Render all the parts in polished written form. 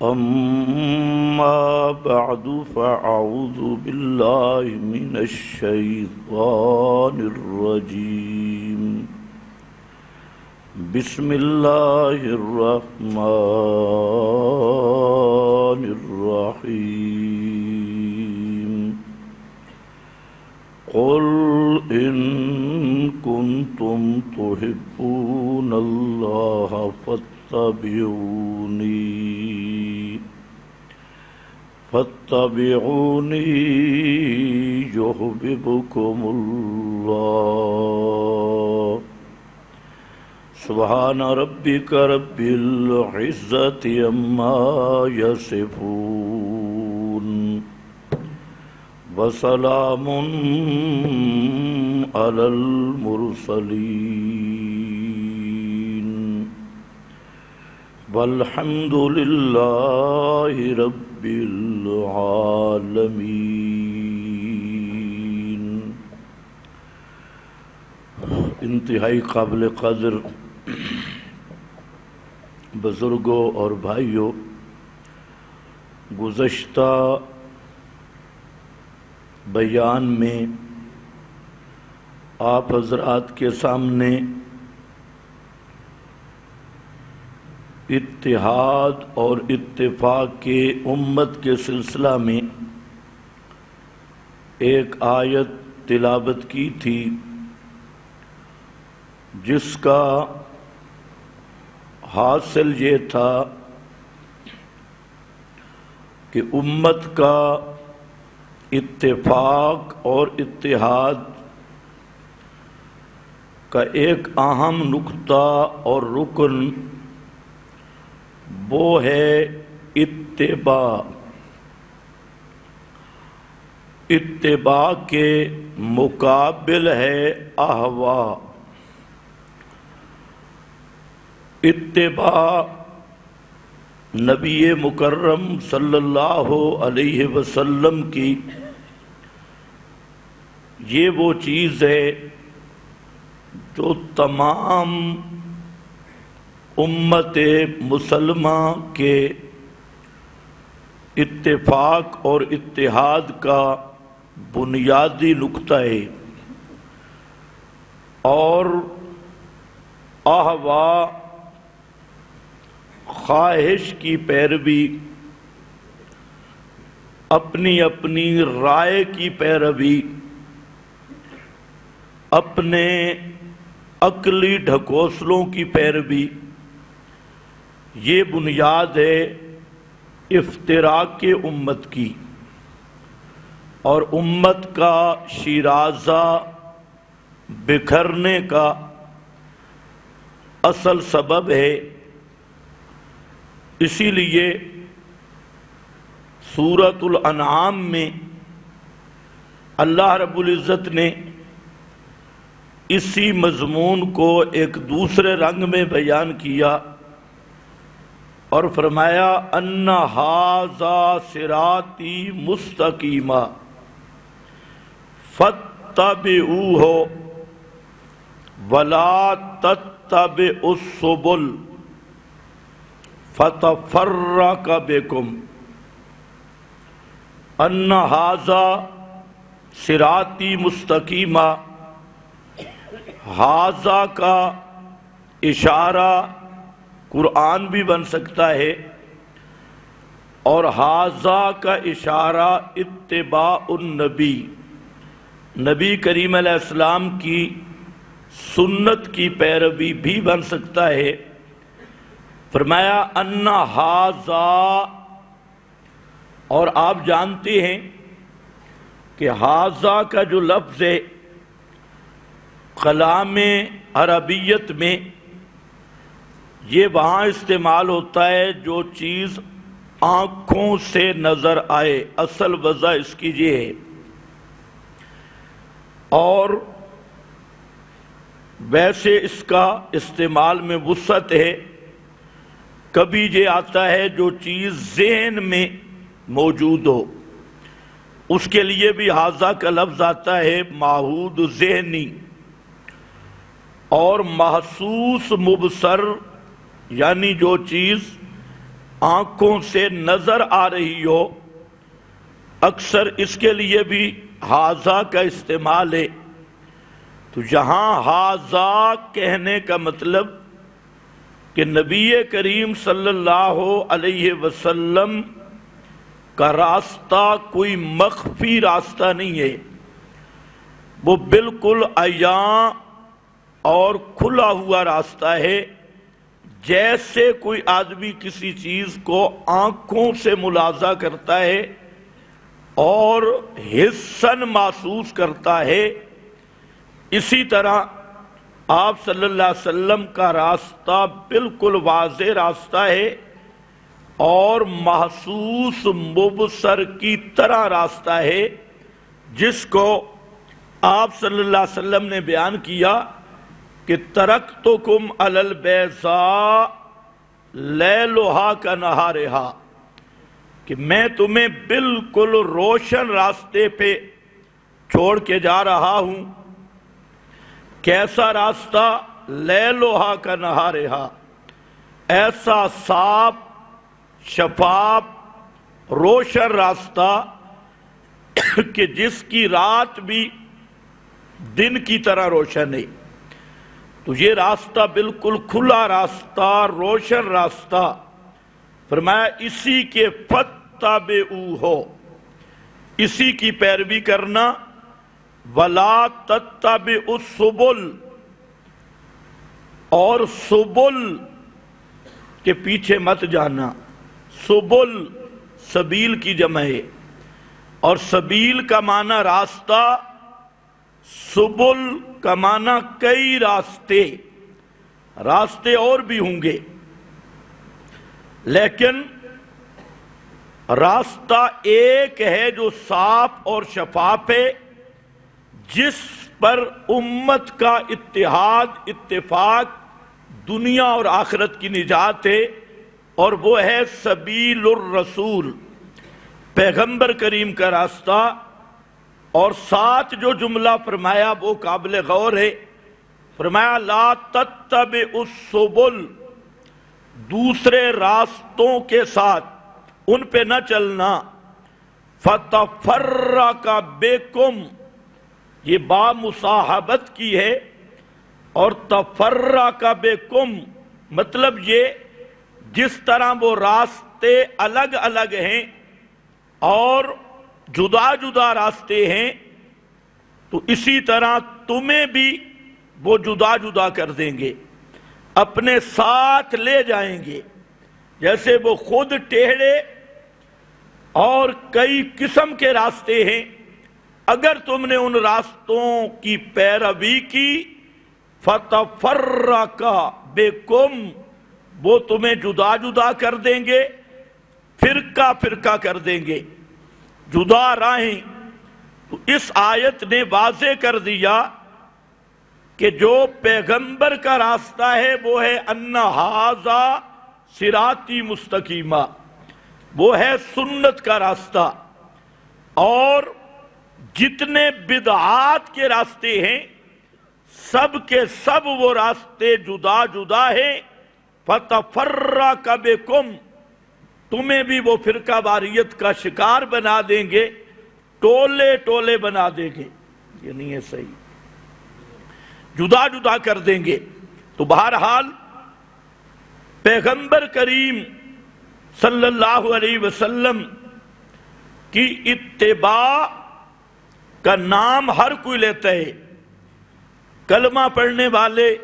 أما بعد فأعوذ بالله من الشيطان الرجيم بسم الله الرحمن الرحيم قل إن كنتم تحبون الله فاتبعوني يحببكم الله سبحان ربك رب العزة عما يصفون وسلام على المرسلين والحمد لله رب العالمین۔ انتہائی قابل قدر بزرگوں اور بھائیوں، گزشتہ بیان میں آپ حضرات کے سامنے اتحاد اور اتفاق کے امت کے سلسلہ میں ایک آیت تلاوت کی تھی، جس کا حاصل یہ تھا کہ امت کا اتفاق اور اتحاد کا ایک اہم نقطہ اور رکن وہ ہے اتباع۔ اتباع کے مقابل ہے احوا۔ اتباع نبی مکرم صلی اللہ علیہ وسلم کی یہ وہ چیز ہے جو تمام امت مسلمہ کے اتفاق اور اتحاد کا بنیادی نقطہ ہے، اور احوا خواہش کی پیروی، اپنی اپنی رائے کی پیروی، اپنے عقلی ڈھکوسلوں کی پیروی، یہ بنیاد ہے افتراق کے امت کی، اور امت کا شیرازہ بکھرنے کا اصل سبب ہے۔ اسی لیے سورۃ الانعام میں اللہ رب العزت نے اسی مضمون کو ایک دوسرے رنگ میں بیان کیا اور فرمایا ان ھذا صراطی مستقیما فاتبعوہ ولا تتبعوا السبل فتفرق بکم۔ ان ھذا صراطی مستقیما، ھذا کا اشارہ قرآن بھی بن سکتا ہے، اور ھذا کا اشارہ اتباع النبی، نبی کریم علیہ السلام کی سنت کی پیروی بھی بن سکتا ہے۔ فرمایا ان ھذا، اور آپ جانتے ہیں کہ ھذا کا جو لفظ ہے کلام عربیت میں یہ وہاں استعمال ہوتا ہے جو چیز آنکھوں سے نظر آئے، اصل وضع اس کی یہ ہے، اور ویسے اس کا استعمال میں وسعت ہے۔ کبھی یہ آتا ہے جو چیز ذہن میں موجود ہو، اس کے لیے بھی ھذا کا لفظ آتا ہے معہود ذہنی، اور محسوس مبصر یعنی جو چیز آنکھوں سے نظر آ رہی ہو، اکثر اس کے لیے بھی ہاذا کا استعمال ہے۔ تو یہاں ہاذا کہنے کا مطلب کہ نبی کریم صلی اللہ علیہ وسلم کا راستہ کوئی مخفی راستہ نہیں ہے، وہ بالکل عیاں اور کھلا ہوا راستہ ہے، جیسے کوئی آدمی کسی چیز کو آنکھوں سے ملاحظہ کرتا ہے اور حسن محسوس کرتا ہے، اسی طرح آپ صلی اللہ علیہ وسلم کا راستہ بالکل واضح راستہ ہے اور محسوس مبصر کی طرح راستہ ہے، جس کو آپ صلی اللہ علیہ وسلم نے بیان کیا کہ ترکتکم علی البیضاء لیلہا کنہارہا، کہ میں تمہیں بالکل روشن راستے پہ چھوڑ کے جا رہا ہوں۔ کیسا راستہ؟ لیلہا کنہارہا، ایسا صاف شفاف روشن راستہ کہ جس کی رات بھی دن کی طرح روشن ہے۔ تو یہ راستہ بالکل کھلا راستہ، روشن راستہ، فرمایا اسی کے فاتبعوہ، اسی کی پیروی کرنا، ولا تتبعوا السبل، اور سبل کے پیچھے مت جانا۔ سبل سبیل کی جمع ہے، اور سبیل کا معنی راستہ، سبل کا معنی کئی راستے اور بھی ہوں گے، لیکن راستہ ایک ہے جو صاف اور شفاف ہے، جس پر امت کا اتحاد اتفاق دنیا اور آخرت کی نجات ہے، اور وہ ہے سبیل الرسول، پیغمبر کریم کا راستہ۔ اور ساتھ جو جملہ فرمایا وہ قابل غور ہے، فرمایا لا تتبعوا السبل، دوسرے راستوں کے ساتھ ان پہ نہ چلنا، فتفرق بکم، یہ با مصاحبت کی ہے، اور تفرق بکم مطلب یہ جس طرح وہ راستے الگ الگ ہیں اور جدا جدا راستے ہیں، تو اسی طرح تمہیں بھی وہ جدا جدا کر دیں گے، اپنے ساتھ لے جائیں گے۔ جیسے وہ خود ٹیڑھے اور کئی قسم کے راستے ہیں، اگر تم نے ان راستوں کی پیروی کی، فتفرق بکم، وہ تمہیں جدا جدا کر دیں گے، فرقہ فرقہ کر دیں گے، جدا راہیں۔ تو اس آیت نے واضح کر دیا کہ جو پیغمبر کا راستہ ہے وہ ہے ان ھذا صراطی مستقیمہ، وہ ہے سنت کا راستہ، اور جتنے بدعات کے راستے ہیں سب کے سب وہ راستے جدا جدا ہیں۔ فتفرق بکم، تمہیں بھی وہ فرقہ واریت کا شکار بنا دیں گے، ٹولے ٹولے بنا دیں گے، یہ نہیں ہے صحیح، جدا جدا کر دیں گے۔ تو بہرحال پیغمبر کریم صلی اللہ علیہ وسلم کی اتباع کا نام ہر کوئی لیتا ہے۔ کلمہ پڑھنے والے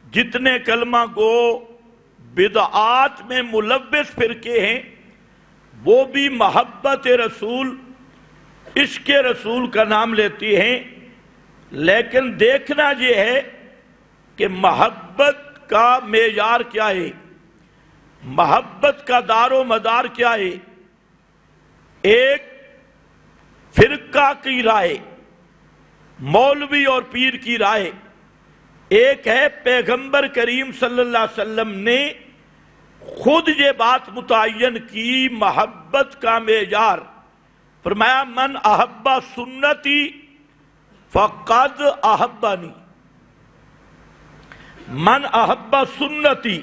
جتنے کلمہ گو بدعات میں ملوث فرقے ہیں، وہ بھی محبت رسول، عشق رسول کا نام لیتی ہیں، لیکن دیکھنا یہ ہے کہ محبت کا معیار کیا ہے، محبت کا دار و مدار کیا ہے۔ ایک فرقہ کی رائے، مولوی اور پیر کی رائے، ایک ہے پیغمبر کریم صلی اللہ علیہ وسلم نے خود یہ بات متعین کی، محبت کا معیار، فرمایا من احب سنتی فقد احبنی، من احب سنتی،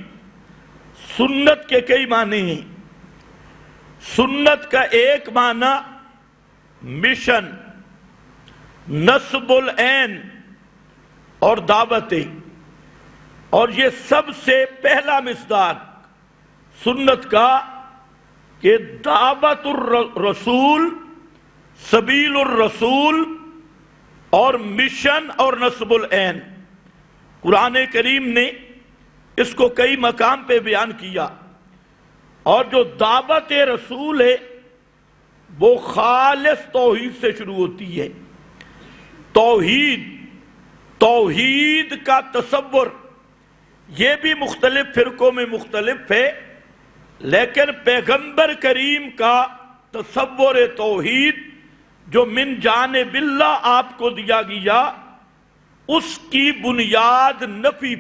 سنت کے کئی معنی ہیں، سنت کا ایک معنی مشن، نصب العین اور دعوتیں، اور یہ سب سے پہلا مصداق سنت کا کہ دعوت الرسول، سبیل الرسول اور مشن اور نصب العین۔ قرآن کریم نے اس کو کئی مقام پہ بیان کیا، اور جو دعوت رسول ہے وہ خالص توحید سے شروع ہوتی ہے۔ توحید کا تصور یہ بھی مختلف فرقوں میں مختلف ہے، لیکن پیغمبر کریم کا تصور توحید جو من جانب اللہ آپ کو دیا گیا، اس کی بنیاد نفی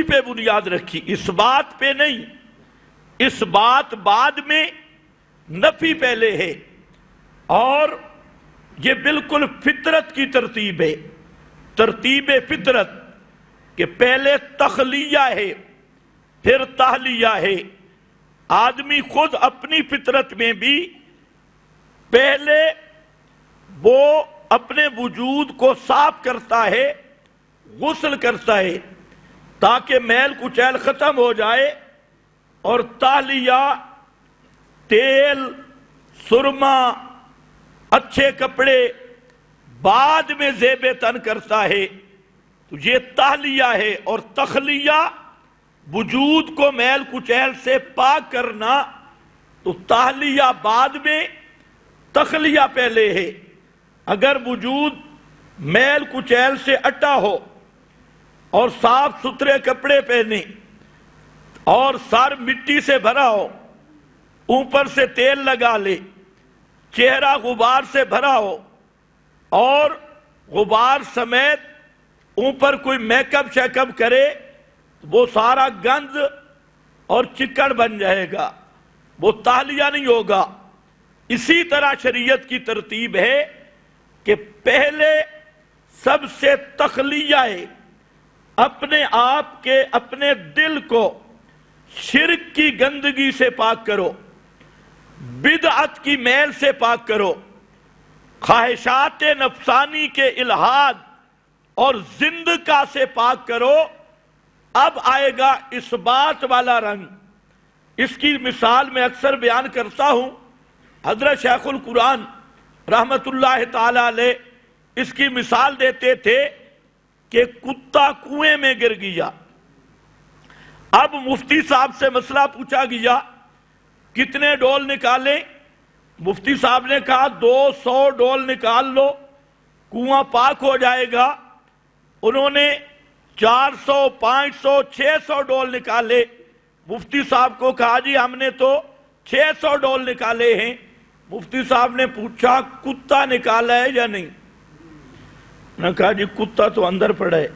پہ بنیاد رکھی، اس بات پہ نہیں، اس بات بعد میں، نفی پہلے ہے۔ اور یہ بالکل فطرت کی ترتیب ہے، ترتیب فطرت، کہ پہلے تخلیہ ہے پھر تحلیہ ہے۔ آدمی خود اپنی فطرت میں بھی پہلے وہ اپنے وجود کو صاف کرتا ہے، غسل کرتا ہے تاکہ میل کچیل ختم ہو جائے، اور تحلیہ تیل، سرما، اچھے کپڑے بعد میں زیب تن کرتا ہے۔ تو یہ تحلیہ ہے، اور تخلیہ وجود کو میل کچیل سے پاک کرنا، تو تحلیہ بعد میں، تخلیہ پہلے ہے۔ اگر وجود میل کچیل سے اٹا ہو اور صاف ستھرے کپڑے پہنے اور سر مٹی سے بھرا ہو، اوپر سے تیل لگا لے، چہرہ غبار سے بھرا ہو اور غبار سمیت اوپر کوئی میک اپ شیک اپ کرے، وہ سارا گند اور چکڑ بن جائے گا، وہ تحلیہ نہیں ہوگا۔ اسی طرح شریعت کی ترتیب ہے کہ پہلے سب سے تخلیہ ہے، اپنے آپ کے، اپنے دل کو شرک کی گندگی سے پاک کرو، بدعت کی میل سے پاک کرو، خواہشات نفسانی کے الحاد اور زندگی سے پاک کرو۔ اب آئے گا اس بات والا رنگ۔ اس کی مثال میں اکثر بیان کرتا ہوں، حضرت شیخ القرآن رحمت اللہ تعالی علیہ اس کی مثال دیتے تھے کہ کتا کنویں میں گر گیا۔ اب مفتی صاحب سے مسئلہ پوچھا گیا کتنے ڈول نکالیں؟ مفتی صاحب نے کہا 200 ڈول نکال لو، کنواں پاک ہو جائے گا۔ انہوں نے 400، 500، 600 ڈول نکالے۔ مفتی صاحب کو کہا جی ہم نے تو 600 ڈول نکالے ہیں۔ مفتی صاحب نے پوچھا کتا نکالا ہے یا نہیں؟ نے کہا جی کتا تو اندر پڑا ہے۔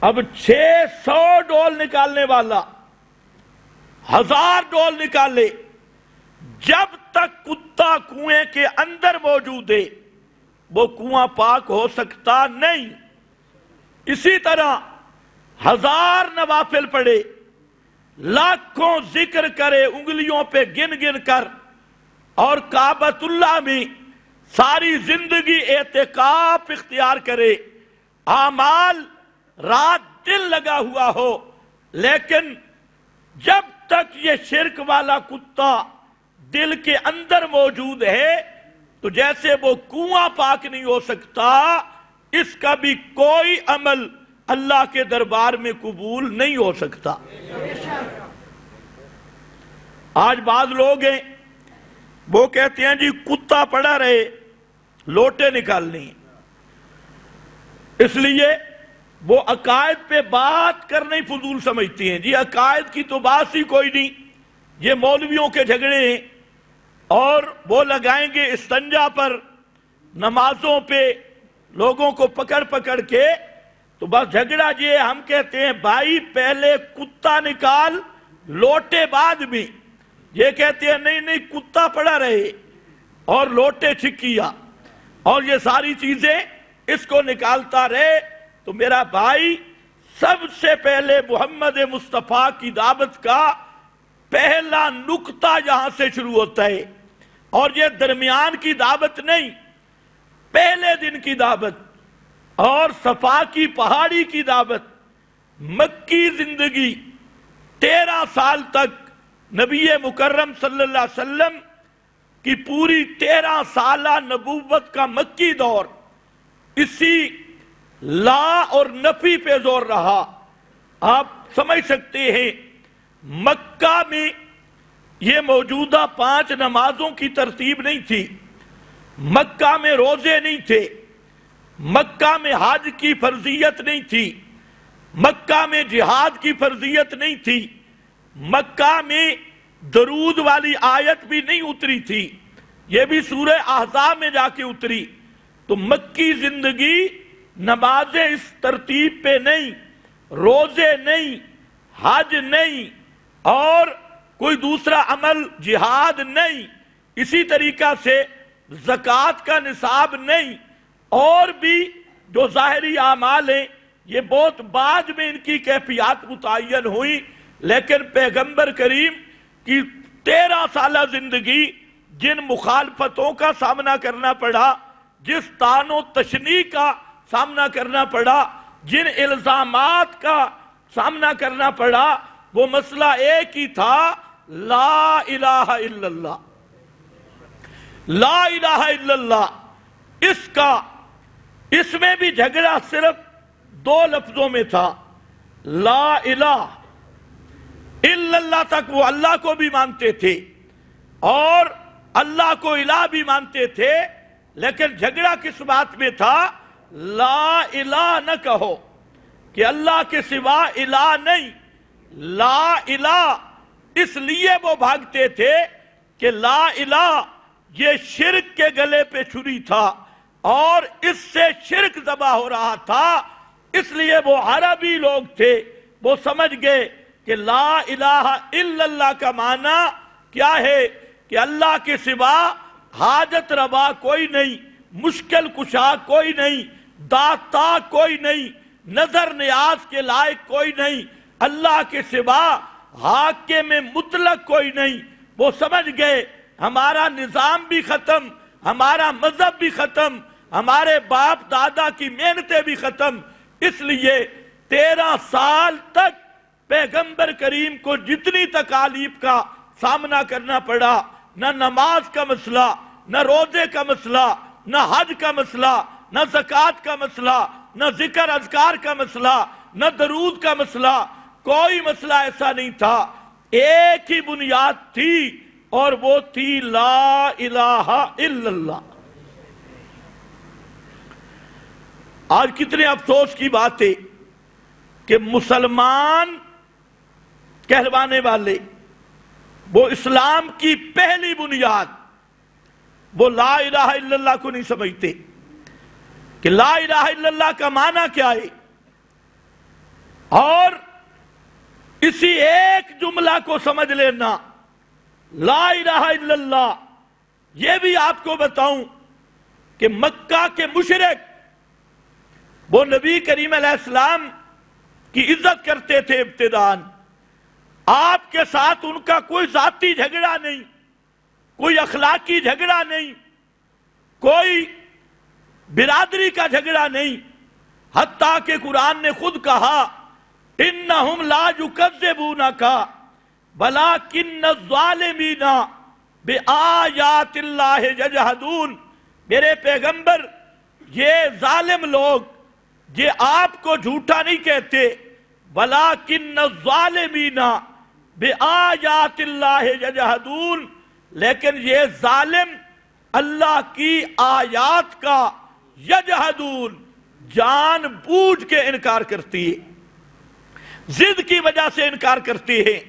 اب 600 ڈول نکالنے والا 1000 ڈول نکالے، جب تک کتا کنویں کے اندر موجود ہے وہ کنواں پاک ہو سکتا نہیں۔ اسی طرح 1000 نوافل پڑھے، لاکھوں ذکر کرے انگلیوں پہ گن گن کر، اور کعبۃ اللہ میں ساری زندگی اعتکاف اختیار کرے، اعمال رات دل لگا ہوا ہو، لیکن جب تک یہ شرک والا کتا دل کے اندر موجود ہے تو جیسے وہ کنواں پاک نہیں ہو سکتا، اس کا بھی کوئی عمل اللہ کے دربار میں قبول نہیں ہو سکتا۔ آج بعض لوگ ہیں وہ کہتے ہیں جی کتا پڑا رہے، لوٹے نکالنی، اس لیے وہ عقائد پہ بات کرنے فضول سمجھتی ہیں۔ جی عقائد کی تو بات ہی کوئی نہیں، یہ مولویوں کے جھگڑے ہیں، اور وہ لگائیں گے استنجا پر، نمازوں پہ لوگوں کو پکڑ پکڑ کے، تو بس جھگڑا یہ ہم کہتے ہیں بھائی پہلے کتا نکال، لوٹے بعد میں۔ یہ کہتے ہیں نہیں نہیں کتا پڑا رہے اور لوٹے چھکیا اور یہ ساری چیزیں اس کو نکالتا رہے۔ تو میرا بھائی سب سے پہلے محمد مصطفیٰ کی دعوت کا پہلا نقطہ یہاں سے شروع ہوتا ہے، اور یہ درمیان کی دعوت نہیں، پہلے دن کی دعوت اور صفا کی پہاڑی کی دعوت۔ مکی زندگی 13 سال تک نبی مکرم صلی اللہ علیہ وسلم کی پوری 13 سالہ نبوت کا مکی دور اسی لا اور نفی پہ زور رہا۔ آپ سمجھ سکتے ہیں مکہ میں یہ موجودہ 5 نمازوں کی ترتیب نہیں تھی، مکہ میں روزے نہیں تھے، مکہ میں حج کی فرضیت نہیں تھی، مکہ میں جہاد کی فرضیت نہیں تھی، مکہ میں درود والی آیت بھی نہیں اتری تھی، یہ بھی سورہ احزاب میں جا کے اتری۔ تو مکی زندگی نمازیں اس ترتیب پہ نہیں، روزے نہیں، حج نہیں، اور کوئی دوسرا عمل جہاد نہیں، اسی طریقہ سے زکوٰۃ کا نصاب نہیں، اور بھی جو ظاہری اعمال ہیں یہ بہت بعد میں ان کی کیفیات متعین ہوئی، لیکن پیغمبر کریم کی 13 سالہ زندگی جن مخالفتوں کا سامنا کرنا پڑا، جس طعن و تشنیع کا سامنا کرنا پڑا، جن الزامات کا سامنا کرنا پڑا، وہ مسئلہ ایک ہی تھا، لا الہ الا اللہ، لا الہ الا اللہ۔ اس میں بھی جھگڑا صرف 2 لفظوں میں تھا، لا الہ الا اللہ تک وہ اللہ کو بھی مانتے تھے اور اللہ کو الہ بھی مانتے تھے، لیکن جھگڑا کس بات میں تھا؟ لا الہ نہ کہو کہ اللہ کے سوا الہ نہیں، لا الہ اس لیے وہ بھاگتے تھے کہ لا الہ یہ شرک کے گلے پہ چھری تھا اور اس سے شرک ذبح ہو رہا تھا، اس لیے وہ عربی لوگ تھے، وہ سمجھ گئے کہ لا الہ الا اللہ کا معنی کیا ہے کہ اللہ کے سوا حاجت روا کوئی نہیں، مشکل کشا کوئی نہیں، داتا کوئی نہیں، نظر نیاز کے لائق کوئی نہیں، اللہ کے سوا حاکم مطلق کوئی نہیں۔ وہ سمجھ گئے ہمارا نظام بھی ختم، ہمارا مذہب بھی ختم، ہمارے باپ دادا کی محنتیں بھی ختم، اس لیے 13 سال تک پیغمبر کریم کو جتنی تکالیف کا سامنا کرنا پڑا، نہ نماز کا مسئلہ، نہ روزے کا مسئلہ، نہ حج کا مسئلہ، نہ زکوٰۃ کا مسئلہ، نہ ذکر اذکار کا مسئلہ، نہ درود کا مسئلہ، کوئی مسئلہ ایسا نہیں تھا، ایک ہی بنیاد تھی اور وہ تھی لا الہ الا اللہ۔ آج کتنے افسوس کی بات ہے کہ مسلمان کہلوانے والے وہ اسلام کی پہلی بنیاد وہ لا الہ الا اللہ کو نہیں سمجھتے کہ لا الہ الا اللہ کا معنی کیا ہے، اور اسی ایک جملہ کو سمجھ لینا، لا الہ الا اللہ۔ یہ بھی آپ کو بتاؤں کہ مکہ کے مشرک وہ نبی کریم علیہ السلام کی عزت کرتے تھے ابتداءً، آپ کے ساتھ ان کا کوئی ذاتی جھگڑا نہیں، کوئی اخلاقی جھگڑا نہیں، کوئی برادری کا جھگڑا نہیں، حتیٰ کہ قرآن نے خود کہا انہم لا یکذبونک ولکن الظالمین بآیات اللہ یجحدون۔ میرے پیغمبر یہ ظالم لوگ یہ آپ کو جھوٹا نہیں کہتے، ولکن الظالمین بآیات اللہ یجحدون، لیکن یہ ظالم اللہ کی آیات کا یجحدون جان بوجھ کے انکار کرتی ہے، ضد کی وجہ سے انکار کرتی ہے۔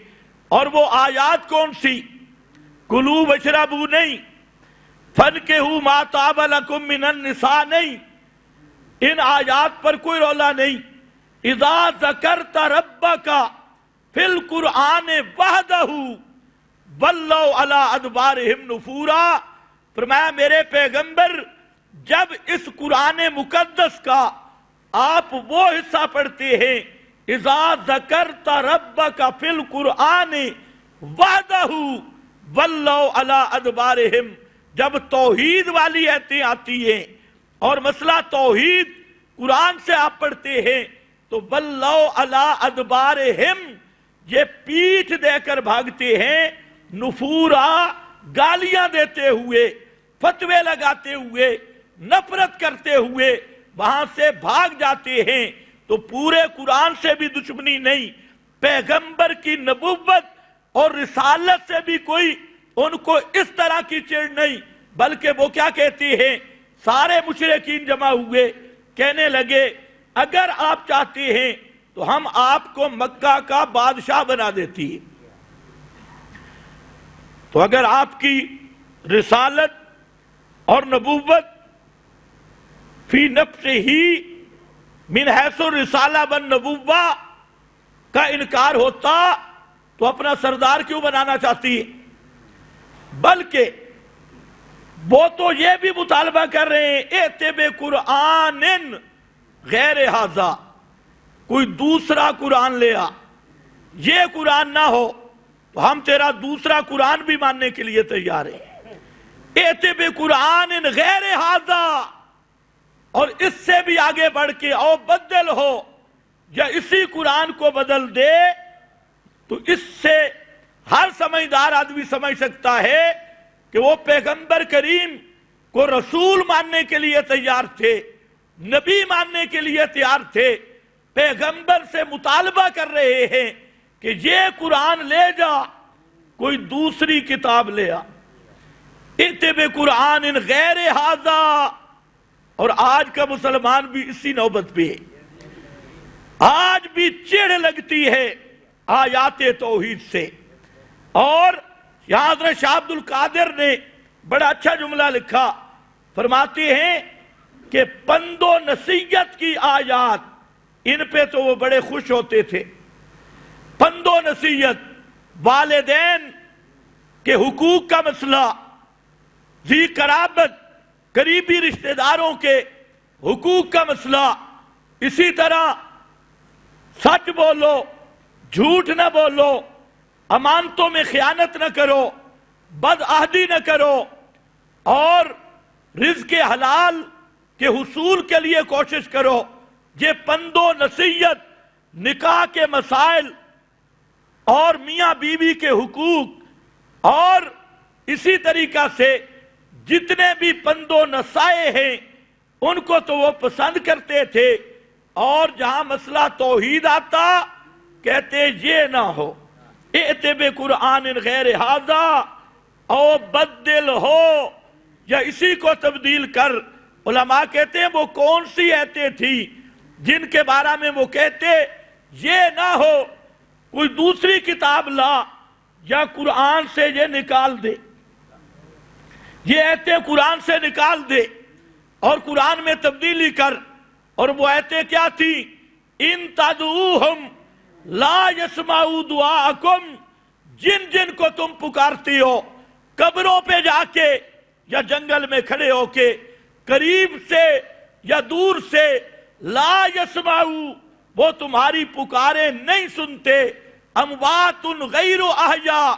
اور وہ آیات کون سی؟ کلوا واشربوا نہیں، فانکحوا ما طاب لکم من النساء نہیں، ان آیات پر کوئی رولا نہیں۔ اذا ذکرت ربک فی القرآن وحدہ ولوا علی ادبارہم نفورا۔ فرمایا میرے پیغمبر جب اس قرآن مقدس کا آپ وہ حصہ پڑھتے ہیں اذا ذکرت ربک فی القرآن وحدہ ولوا علی ادبارہم، جب توحید والی آیتیں آتی ہیں اور مسئلہ توحید قرآن سے آپ پڑھتے ہیں تو ولوا علی ادبارہم، یہ پیٹھ دے کر بھاگتے ہیں، نفورا، گالیاں دیتے ہوئے، فتوے لگاتے ہوئے، نفرت کرتے ہوئے وہاں سے بھاگ جاتے ہیں۔ تو پورے قرآن سے بھی دشمنی نہیں، پیغمبر کی نبوت اور رسالت سے بھی کوئی ان کو اس طرح کی چڑ نہیں، بلکہ وہ کیا کہتے ہیں، سارے مشرکین جمع ہوئے، کہنے لگے اگر آپ چاہتے ہیں تو ہم آپ کو مکہ کا بادشاہ بنا دیتی ہے۔ تو اگر آپ کی رسالت اور نبوت فی نفس ہی من حیث الرسالہ والنبوہ کا انکار ہوتا تو اپنا سردار کیوں بنانا چاہتی ہے؟ بلکہ وہ تو یہ بھی مطالبہ کر رہے ہیں ائت بقرآن غیر ھذا، کوئی دوسرا قرآن لے آ، یہ قرآن نہ ہو تو ہم تیرا دوسرا قرآن بھی ماننے کے لیے تیار ہیں۔ ائت بقرآن غیر ھذا، اور اس سے بھی آگے بڑھ کے او بدل ہو، یا اسی قرآن کو بدل دے، تو اس سے ہر سمجھدار آدمی سمجھ سکتا ہے کہ وہ پیغمبر کریم کو رسول ماننے کے لیے تیار تھے، نبی ماننے کے لیے تیار تھے، پیغمبر سے مطالبہ کر رہے ہیں کہ یہ قرآن لے جا، کوئی دوسری کتاب لے آ۔ ائت بقرآن غیر ھذا، اور آج کا مسلمان بھی اسی نوبت پہ ہے، آج بھی چڑ لگتی ہے آیات توحید سے۔ اور یہاں حضرت شاہ عبد القادر نے بڑا اچھا جملہ لکھا، فرماتے ہیں کہ پند و نصیحت کی آیات، ان پہ تو وہ بڑے خوش ہوتے تھے۔ پند و نصیحت، والدین کے حقوق کا مسئلہ، ذی قرابت قریبی رشتہ داروں کے حقوق کا مسئلہ، اسی طرح سچ بولو، جھوٹ نہ بولو، امانتوں میں خیانت نہ کرو، بد عہدی نہ کرو، اور رزق حلال کے حصول کے لیے کوشش کرو، یہ پند و نصیحت، نکاح کے مسائل اور میاں بیوی کے حقوق، اور اسی طریقہ سے جتنے بھی پند و نصائح ہیں ان کو تو وہ پسند کرتے تھے، اور جہاں مسئلہ توحید آتا کہتے یہ نہ ہو، ائت بقرآن غیر ھذا او بدل ہو، یا اسی کو تبدیل کر۔ علماء کہتے ہیں وہ کون سی آیتیں تھی جن کے بارے میں وہ کہتے یہ نہ ہو، کوئی دوسری کتاب لا یا قرآن سے یہ نکال دے، یہ آیتیں قرآن سے نکال دے اور قرآن میں تبدیلی کر۔ اور وہ آیتیں کیا تھی؟ ان تدعوہم لا یسمعوا دعاءکم، جن جن کو تم پکارتی ہو قبروں پہ جا کے یا جنگل میں کھڑے ہو کے، قریب سے یا دور سے، لا یسمعوا، وہ تمہاری پکاریں نہیں سنتے، اموات غیر احیاء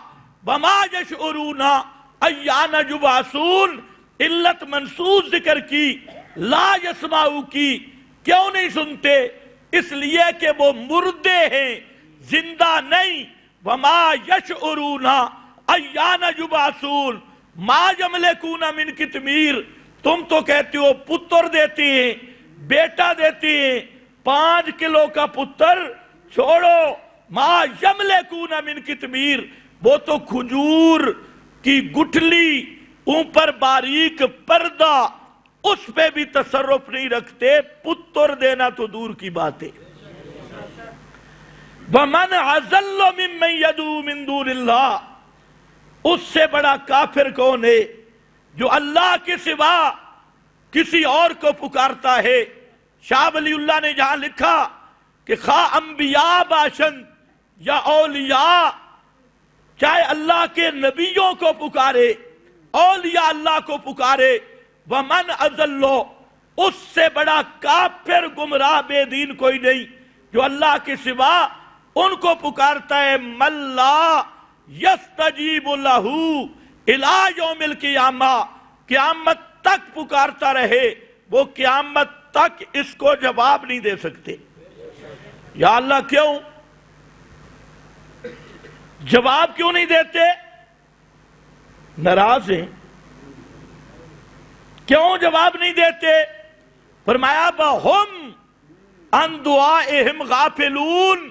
وما یشعرون ایان یبعثون، علت منصوص ذکر کی، لا یسمعوا کی، کیوں نہیں سنتے؟ اس لیے کہ وہ مردے ہیں، زندہ نہیں۔ وما یشعرون ایان یبعثون ما یملکون من قطمیر، تم تو کہتے ہو پتر دیتی ہیں، بیٹا دیتی ہیں، 5 کلو کا پتر چھوڑو، ما یملکون من قطمیر، وہ تو کھجور کی گٹھلی، اوپر باریک پردہ، اس پہ بھی تصرف نہیں رکھتے، پتر دینا تو دور کی بات ہے۔ وَمَنْ أَضَلُّ مِمَّن يَدْعُو مِن دُونِ اللَّهِ، اس سے بڑا کافر کون ہے جو اللہ کے سوا کسی اور کو پکارتا ہے۔ شاہ ولی اللہ نے جہاں لکھا کہ خواہ انبیاء باشن یا اولیاء، چاہے اللہ کے نبیوں کو پکارے، اولیاء اللہ کو پکارے، وَمَنْ أَضَلُّ، اس سے بڑا کافر گمراہ بے دین کوئی نہیں جو اللہ کے سوا ان کو پکارتا ہے من لا یستجیب لہ الی یوم القیامہ، قیامت تک پکارتا رہے، وہ قیامت تک اس کو جواب نہیں دے سکتے۔ یا اللہ کیوں جواب کیوں نہیں دیتے؟ ناراض ہیں؟ کیوں جواب نہیں دیتے؟ فرمایا بہم عن دعائہم غافلون،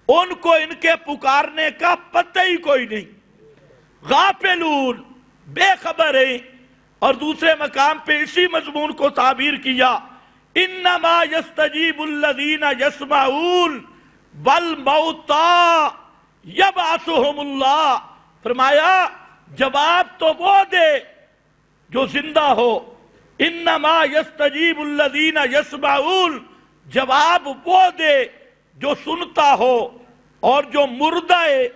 ان کو ان کے پکارنے کا پتہ ہی کوئی نہیں، غافلون بے خبر ہیں۔ اور دوسرے مقام پہ اسی مضمون کو تعبیر کیا انما یستجیب الذین یسمعون والموتى یبعثہم اللہ، فرمایا جواب تو وہ دے جو زندہ ہو، انما یستجیب الذین یسمعون، جواب وہ دے جو سنتا ہو، اور جو مردہ ہے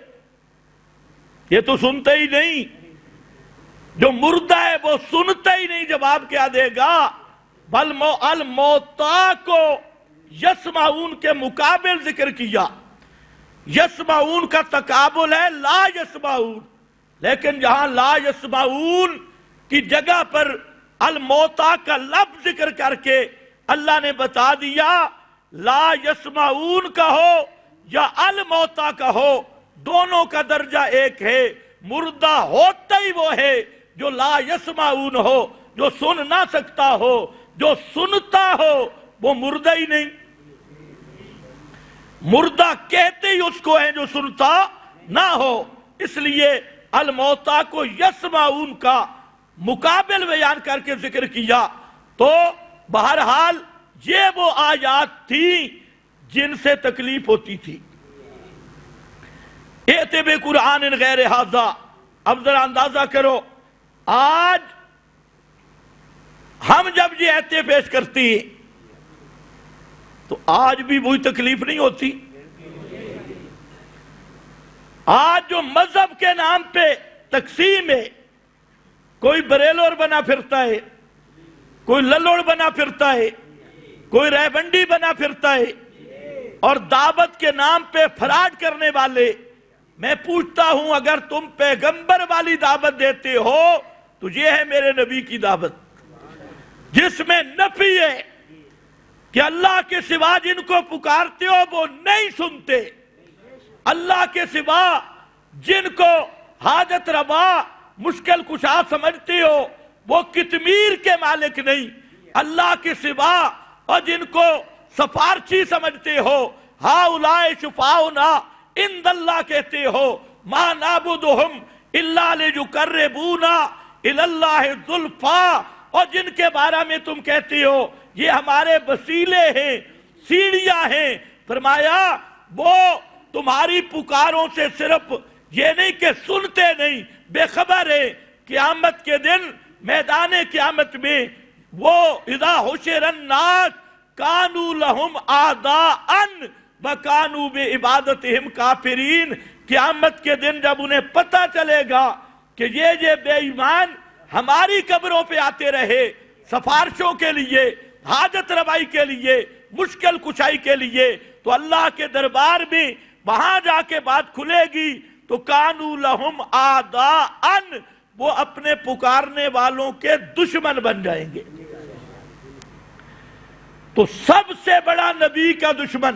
یہ تو سنتا ہی نہیں، جو مردہ ہے وہ سنتا ہی نہیں، جواب کیا دے گا؟ بل الموتیٰ کو یسمعون کے مقابل ذکر کیا، یسمعون کا تقابل ہے لا یسمعون، لیکن جہاں لا یسمعون کی جگہ پر الموتیٰ کا لفظ ذکر کر کے اللہ نے بتا دیا لا یسمعون کا ہو یا الموتیٰ کا ہو، دونوں کا درجہ ایک ہے، مردہ ہوتا ہی وہ ہے جو لا یسمعون ہو، جو سن نہ سکتا ہو، جو سنتا ہو وہ مردہ ہی نہیں، مردہ کہتے ہی اس کو ہے جو سنتا نہ ہو، اس لیے الموتیٰ کو یسمعون کا مقابل بیان کر کے ذکر کیا۔ تو بہرحال یہ وہ آیات تھیں جن سے تکلیف ہوتی تھی۔ ائت بقرآن غیر ھذا، اب ذرا اندازہ کرو آج ہم جب یہ ایتیں پیش کرتی تو آج بھی وہی تکلیف نہیں ہوتی؟ آج جو مذہب کے نام پہ تقسیم ہے، کوئی بریلور بنا پھرتا ہے، کوئی للوڑ بنا پھرتا ہے، کوئی ریبنڈی بنا پھرتا ہے، اور دعوت کے نام پہ فراڈ کرنے والے، میں پوچھتا ہوں اگر تم پیغمبر والی دعوت دیتے ہو تو یہ ہے میرے نبی کی دعوت، جس میں نفی ہے کہ اللہ کے سوا جن کو پکارتے ہو وہ نہیں سنتے، اللہ کے سوا جن کو حاجت روا مشکل کشا سمجھتے ہو وہ قطمیر کے مالک نہیں، اللہ کے سوا اور جن کو سفارشی سمجھتے ہو ہؤلاء شفاؤنا عند اللہ کہتے ہو، ما نعبدہم الا لیقربونا الی اللہ زلفیٰ، اور جن کے بارے میں تم کہتے ہو یہ ہمارے وسیلے ہیں، سیڑھیاں ہیں، فرمایا وہ تمہاری پکاروں سے صرف یہ نہیں کہ سنتے نہیں، بے خبر ہے، قیامت کے دن میدان قیامت میں وہ اذا حشر الناس کانوا لہم اعداء وکانوا بعبادتہم کافرین، قیامت کے دن جب انہیں پتہ چلے گا کہ یہ بے ایمان ہماری قبروں پہ آتے رہے سفارشوں کے لیے، حاجت روائی کے لیے، مشکل کشائی کے لیے، تو اللہ کے دربار میں وہاں جا کے بات کھلے گی تو کانوا لہم اعداء، وہ اپنے پکارنے والوں کے دشمن بن جائیں گے۔ تو سب سے بڑا نبی کا دشمن،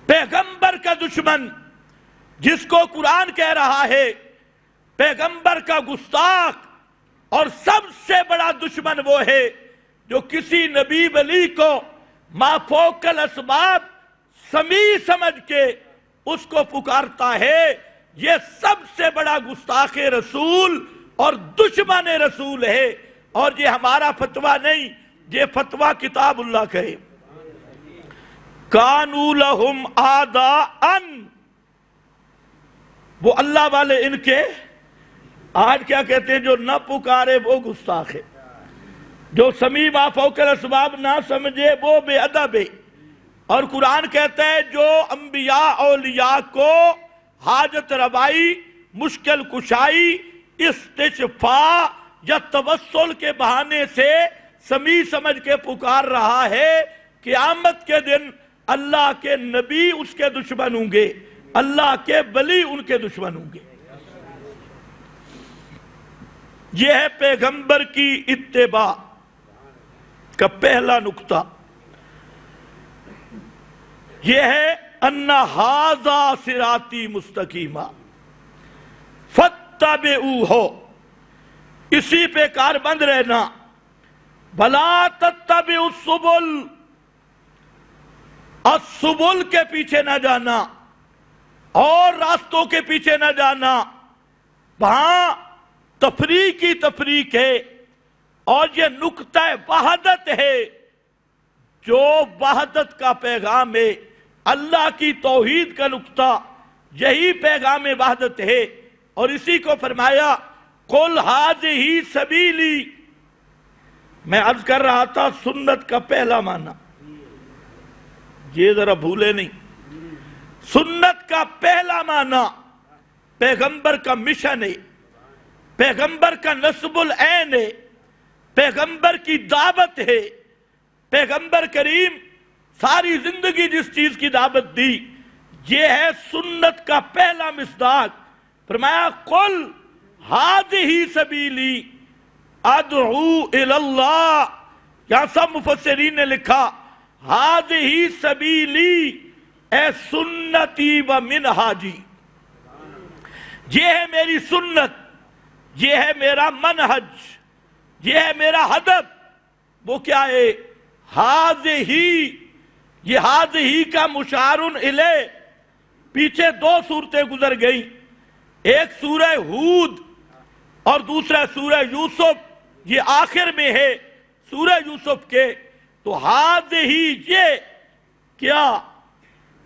پیغمبر کا دشمن، جس کو قرآن کہہ رہا ہے پیغمبر کا گستاخ، اور سب سے بڑا دشمن وہ ہے جو کسی نبی ولی کو ما فوق الاسباب سمیع سمجھ کے اس کو پکارتا ہے، یہ سب سے بڑا گستاخ رسول اور دشمن رسول ہے، اور یہ ہمارا فتویٰ نہیں، یہ فتویٰ کتاب اللہ کا ہے۔ کانوا لہم اعداء، وہ اللہ والے ان کے آج کیا کہتے ہیں جو نہ پکارے وہ گستاخ ہے، جو سمیع ما فوق الاسباب نہ سمجھے وہ بے ادب ہے، اور قرآن کہتا ہے جو انبیاء اولیاء کو حاجت روائی، مشکل کشائی، استشفاء یا توسل کے بہانے سے سمیع سمجھ کے پکار رہا ہے، قیامت کے دن اللہ کے نبی اس کے دشمن ہوں گے، اللہ کے ولی ان کے دشمن ہوں گے۔ یہ ہے پیغمبر کی اتباع کا پہلا نقطہ۔ یہ ہے ان ھذا صراطی مستقیما فاتبعوہ، اسی پہ کاربند رہنا۔ بلا تتبعوا السبل، السبل کے پیچھے نہ جانا اور راستوں کے پیچھے نہ جانا، وہاں تفریق کی تفریق ہے، اور یہ نقطہ وحدت ہے، جو وحدت کا پیغام ہے، اللہ کی توحید کا نقطہ، یہی پیغام وحدت ہے۔ اور اسی کو فرمایا قل ھذہ سبیلی، میں عرض کر رہا تھا سنت کا پہلا معنی، یہ ذرا بھولے نہیں، سنت کا پہلا معنی پیغمبر کا مشن ہے، پیغمبر کا نصب العین ہے، پیغمبر کی دعوت ہے۔ پیغمبر کریم ساری زندگی جس چیز کی دعوت دی، یہ ہے سنت کا پہلا مصداق۔ فرمایا قل ھذہ سبیلی ادعو الی اللہ، یہاں سب مفسرین نے لکھا ھذہ سبیلی اے سنتی و منہاجی، یہ ہے میری سنت، یہ ہے میرا منہج، یہ ہے میرا ہدف۔ وہ کیا ہے؟ ھذہ، یہ ھذہ کا مشار الیہ، پیچھے دو صورتیں گزر گئیں، ایک سورہ ہود اور دوسرا سورہ یوسف، یہ آخر میں ہے سورہ یوسف کے۔ تو ھذہ یہ کیا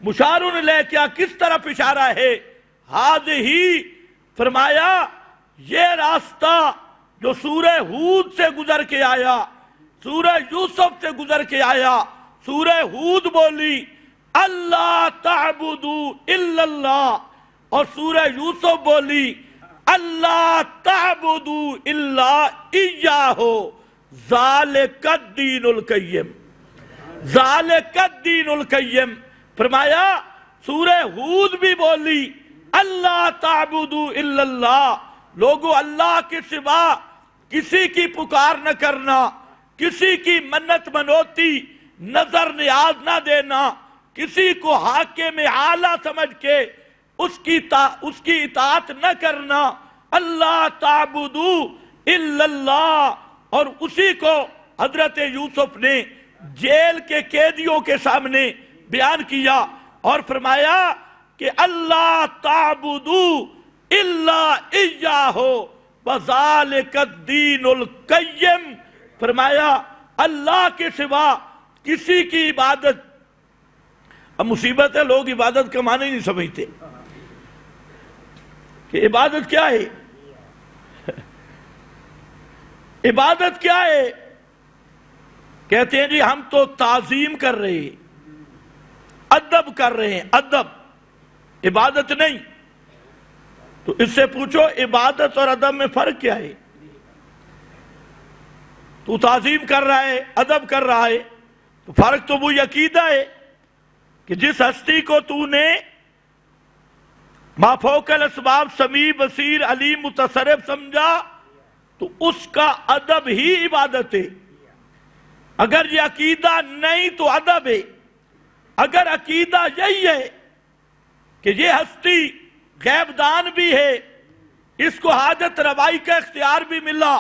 مشار الیہ، کیا کس طرف اشارہ ہے؟ ھذہ فرمایا یہ راستہ جو سورہ ہود سے گزر کے آیا، سورہ یوسف سے گزر کے آیا۔ سورہ ہود بولی اللہ تعبدوا الا اللہ، اور سورہ یوسف بولی اللہ تعبدوا الا ایاہ ذالک الدین القیم، ذالک الدین القیم۔ فرمایا سورہ ہود بھی بولی اللہ تعبدوا الا اللہ، لوگو اللہ کے سوا کسی کی پکار نہ کرنا، کسی کی منت منوتی نظر نیاز نہ دینا، کسی کو حاکم اعلیٰ سمجھ کے اس کی اطاعت نہ کرنا، اللہ تعبدوا الا اللہ۔ اور اسی کو حضرت یوسف نے جیل کے قیدیوں کے سامنے بیان کیا اور فرمایا کہ اللہ تعبدوا الا ایاہ وذالک الدین القیم۔ فرمایا اللہ کے سوا کسی کی عبادت، اب مصیبت ہے لوگ عبادت کا معنی نہیں سمجھتے کہ عبادت کیا ہے، عبادت کیا ہے؟ کہتے ہیں جی ہم تو تعظیم کر رہے ہیں، ادب کر رہے ہیں، ادب، عبادت نہیں۔ تو اس سے پوچھو عبادت اور ادب میں فرق کیا ہے؟ تو تعظیم کر رہا ہے، ادب کر رہا ہے، تو فرق تو وہ عقیدہ ہے کہ جس ہستی کو تو نے ما فوق الاسباب سمیع بصیر علیم متصرف سمجھا، تو اس کا ادب ہی عبادت ہے۔ اگر یہ عقیدہ نہیں تو ادب ہے۔ اگر عقیدہ یہی ہے کہ یہ ہستی غیب دان بھی ہے، اس کو حاجت روائی کا اختیار بھی ملا،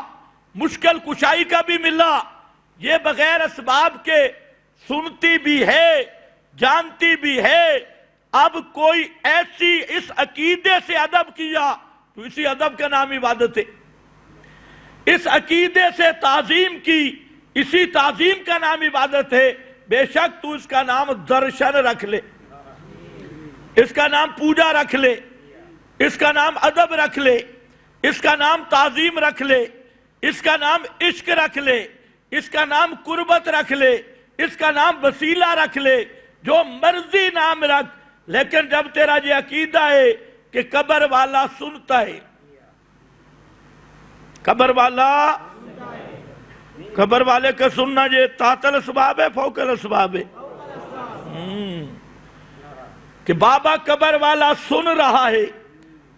مشکل کشائی کا بھی ملا، یہ بغیر اسباب کے سنتی بھی ہے، جانتی بھی ہے، اب کوئی ایسی اس عقیدے سے ادب کیا تو اسی ادب کا نام عبادت ہے۔ اس عقیدے سے تعظیم کی، اسی تعظیم کا نام عبادت ہے۔ بے شک تو اس کا نام درشن رکھ لے، اس کا نام پوجا رکھ لے، اس کا نام ادب رکھ لے، اس کا نام تعظیم رکھ لے، اس کا نام عشق رکھ لے، اس کا نام قربت رکھ لے، اس کا نام وسیلہ رکھ لے، جو مرضی نام رکھ، لیکن جب تیرا یہ عقیدہ ہے کہ قبر والا سنتا ہے، قبر والے کا سننا یہ تحت الاسباب ہے، فوق الاسباب ہے؟ کہ بابا قبر والا سن رہا ہے،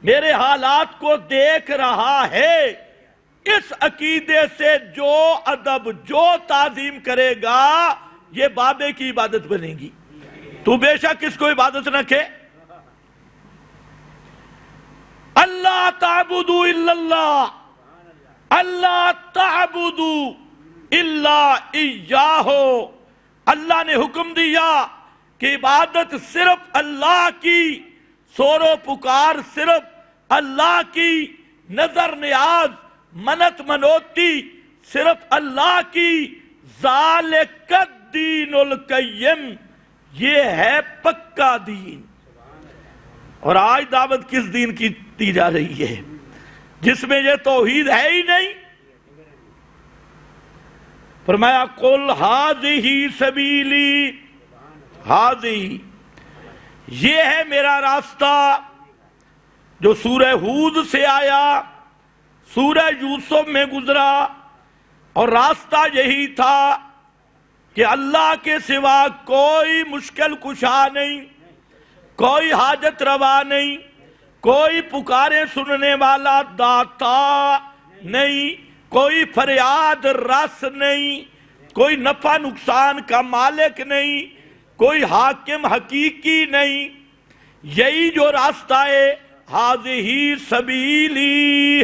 میرے حالات کو دیکھ رہا ہے، اس عقیدے سے جو ادب، جو تعظیم کرے گا یہ بابے کی عبادت بنے گی۔ تو بے شک اس کو عبادت نہ کہ اللہ تعبدوا الا اللہ، اللہ تعبدوا الا ایاہ، اللہ نے حکم دیا کہ عبادت صرف اللہ کی، سور و پکار صرف اللہ کی، نظر نیاز منت منوتی صرف اللہ کی، ذالک الدین القیم، یہ ہے پکا دین۔ اور آج دعوت کس دین کی دی جا رہی ہے جس میں یہ توحید ہے ہی نہیں؟ فرمایا قل ھذہ سبیلی، ھذہ یہ ہے میرا راستہ، جو سورہ ہود سے آیا، سورہ یوسف میں گزرا، اور راستہ یہی تھا کہ اللہ کے سوا کوئی مشکل کشا نہیں، کوئی حاجت روا نہیں، کوئی پکارے سننے والا داتا نہیں، کوئی فریاد رس نہیں، کوئی نفع نقصان کا مالک نہیں، کوئی حاکم حقیقی نہیں، یہی جو راستہ ہے، ھذہ سبیلی۔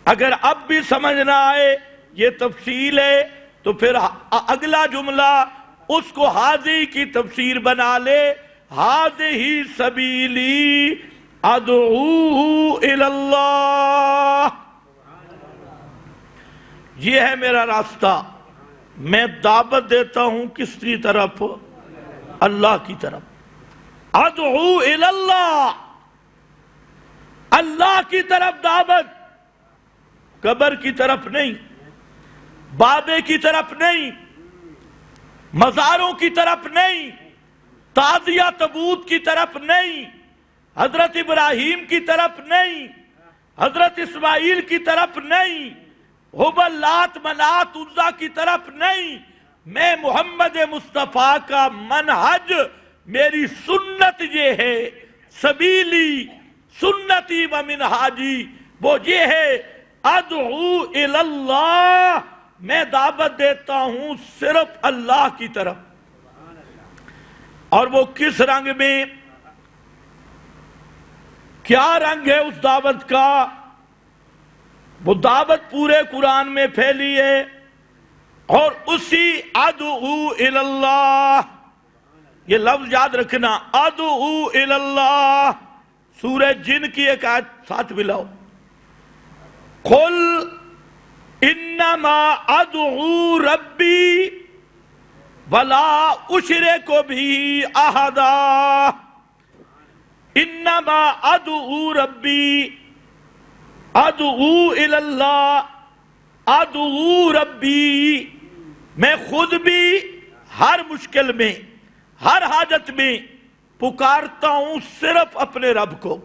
اگر اب بھی سمجھ نہ آئے یہ تفصیل ہے تو پھر اگلا جملہ اس کو ھذہ کی تفسیر بنا لے، ھذہ سبیلی ادعو الی اللہ، یہ ہے میرا راستہ، میں دعوت دیتا ہوں کس کی طرف؟ اللہ کی طرف۔ ادعو الی اللہ، اللہ کی طرف دعوت، قبر کی طرف نہیں، بابے کی طرف نہیں، مزاروں کی طرف نہیں، تعزیہ تبوت کی طرف نہیں، حضرت ابراہیم کی طرف نہیں، حضرت اسماعیل کی طرف نہیں، حبل لات منات عزا کی طرف نہیں، میں محمد مصطفیٰ کا منہج، میری سنت یہ ہے، سبیلی سنتی و منہاجی وہ یہ ہے، ادعو الی اللہ، میں دعوت دیتا ہوں صرف اللہ کی طرف۔ اور وہ کس رنگ میں، کیا رنگ ہے اس دعوت کا؟ وہ دعوت پورے قرآن میں پھیلی ہے، اور اسی ادعو الی اللہ، یہ لفظ یاد رکھنا، ادعو الی اللہ، سورہ جن کی ایک آیت ساتھ ملاؤ، قل انما ادعو ربی ولا اشرک بہ احدا، انما ادعو ربی، ادعو الی اللہ، ادعو ربی، میں خود بھی ہر مشکل میں، ہر حاجت میں پکارتا ہوں صرف اپنے رب کو،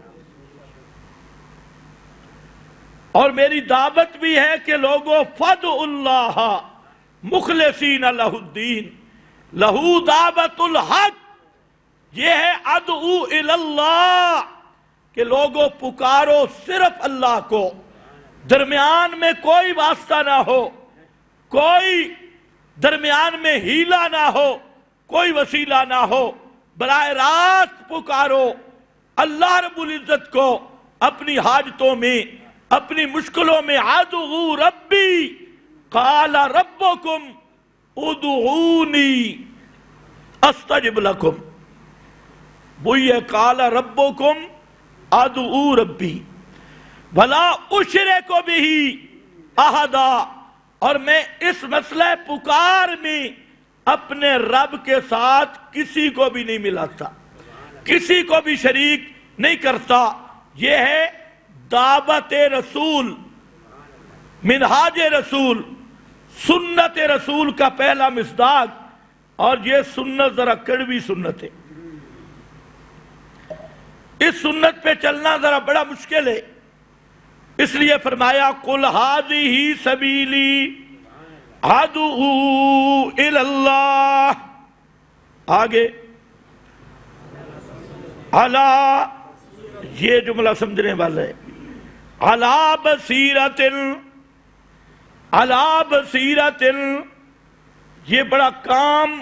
اور میری دعوت بھی ہے کہ لوگوں فادعوا اللہ مخلصین لہ الدین، لہو دعوت الحق، یہ ہے ادعو الی اللہ، کہ لوگوں پکارو صرف اللہ کو، درمیان میں کوئی واسطہ نہ ہو، کوئی درمیان میں ہیلا نہ ہو، کوئی وسیلہ نہ ہو، براہ راست پکارو اللہ رب العزت کو اپنی حاجتوں میں، اپنی مشکلوں میں۔ ادعو ربی قال ربکم ادعونی استجب لکم، وہی ہے قال ربکم ادعو ربی ولا اشرک بہ احدا، اور میں اس مسئلہ پکار میں اپنے رب کے ساتھ کسی کو بھی نہیں ملاتا، کسی کو بھی شریک نہیں کرتا۔ یہ ہے دعوت رسول، منہاج رسول، سنت رسول کا پہلا مصداق، اور یہ سنت ذرا کڑوی سنت ہے، اس سنت پہ چلنا ذرا بڑا مشکل ہے، اس لیے فرمایا قل ھذہ سبیلی ادعو الی اللہ۔ آگے علا، یہ جملہ سمجھنے والا ہے، علا بصیرت، علا بصیرت، یہ بڑا کام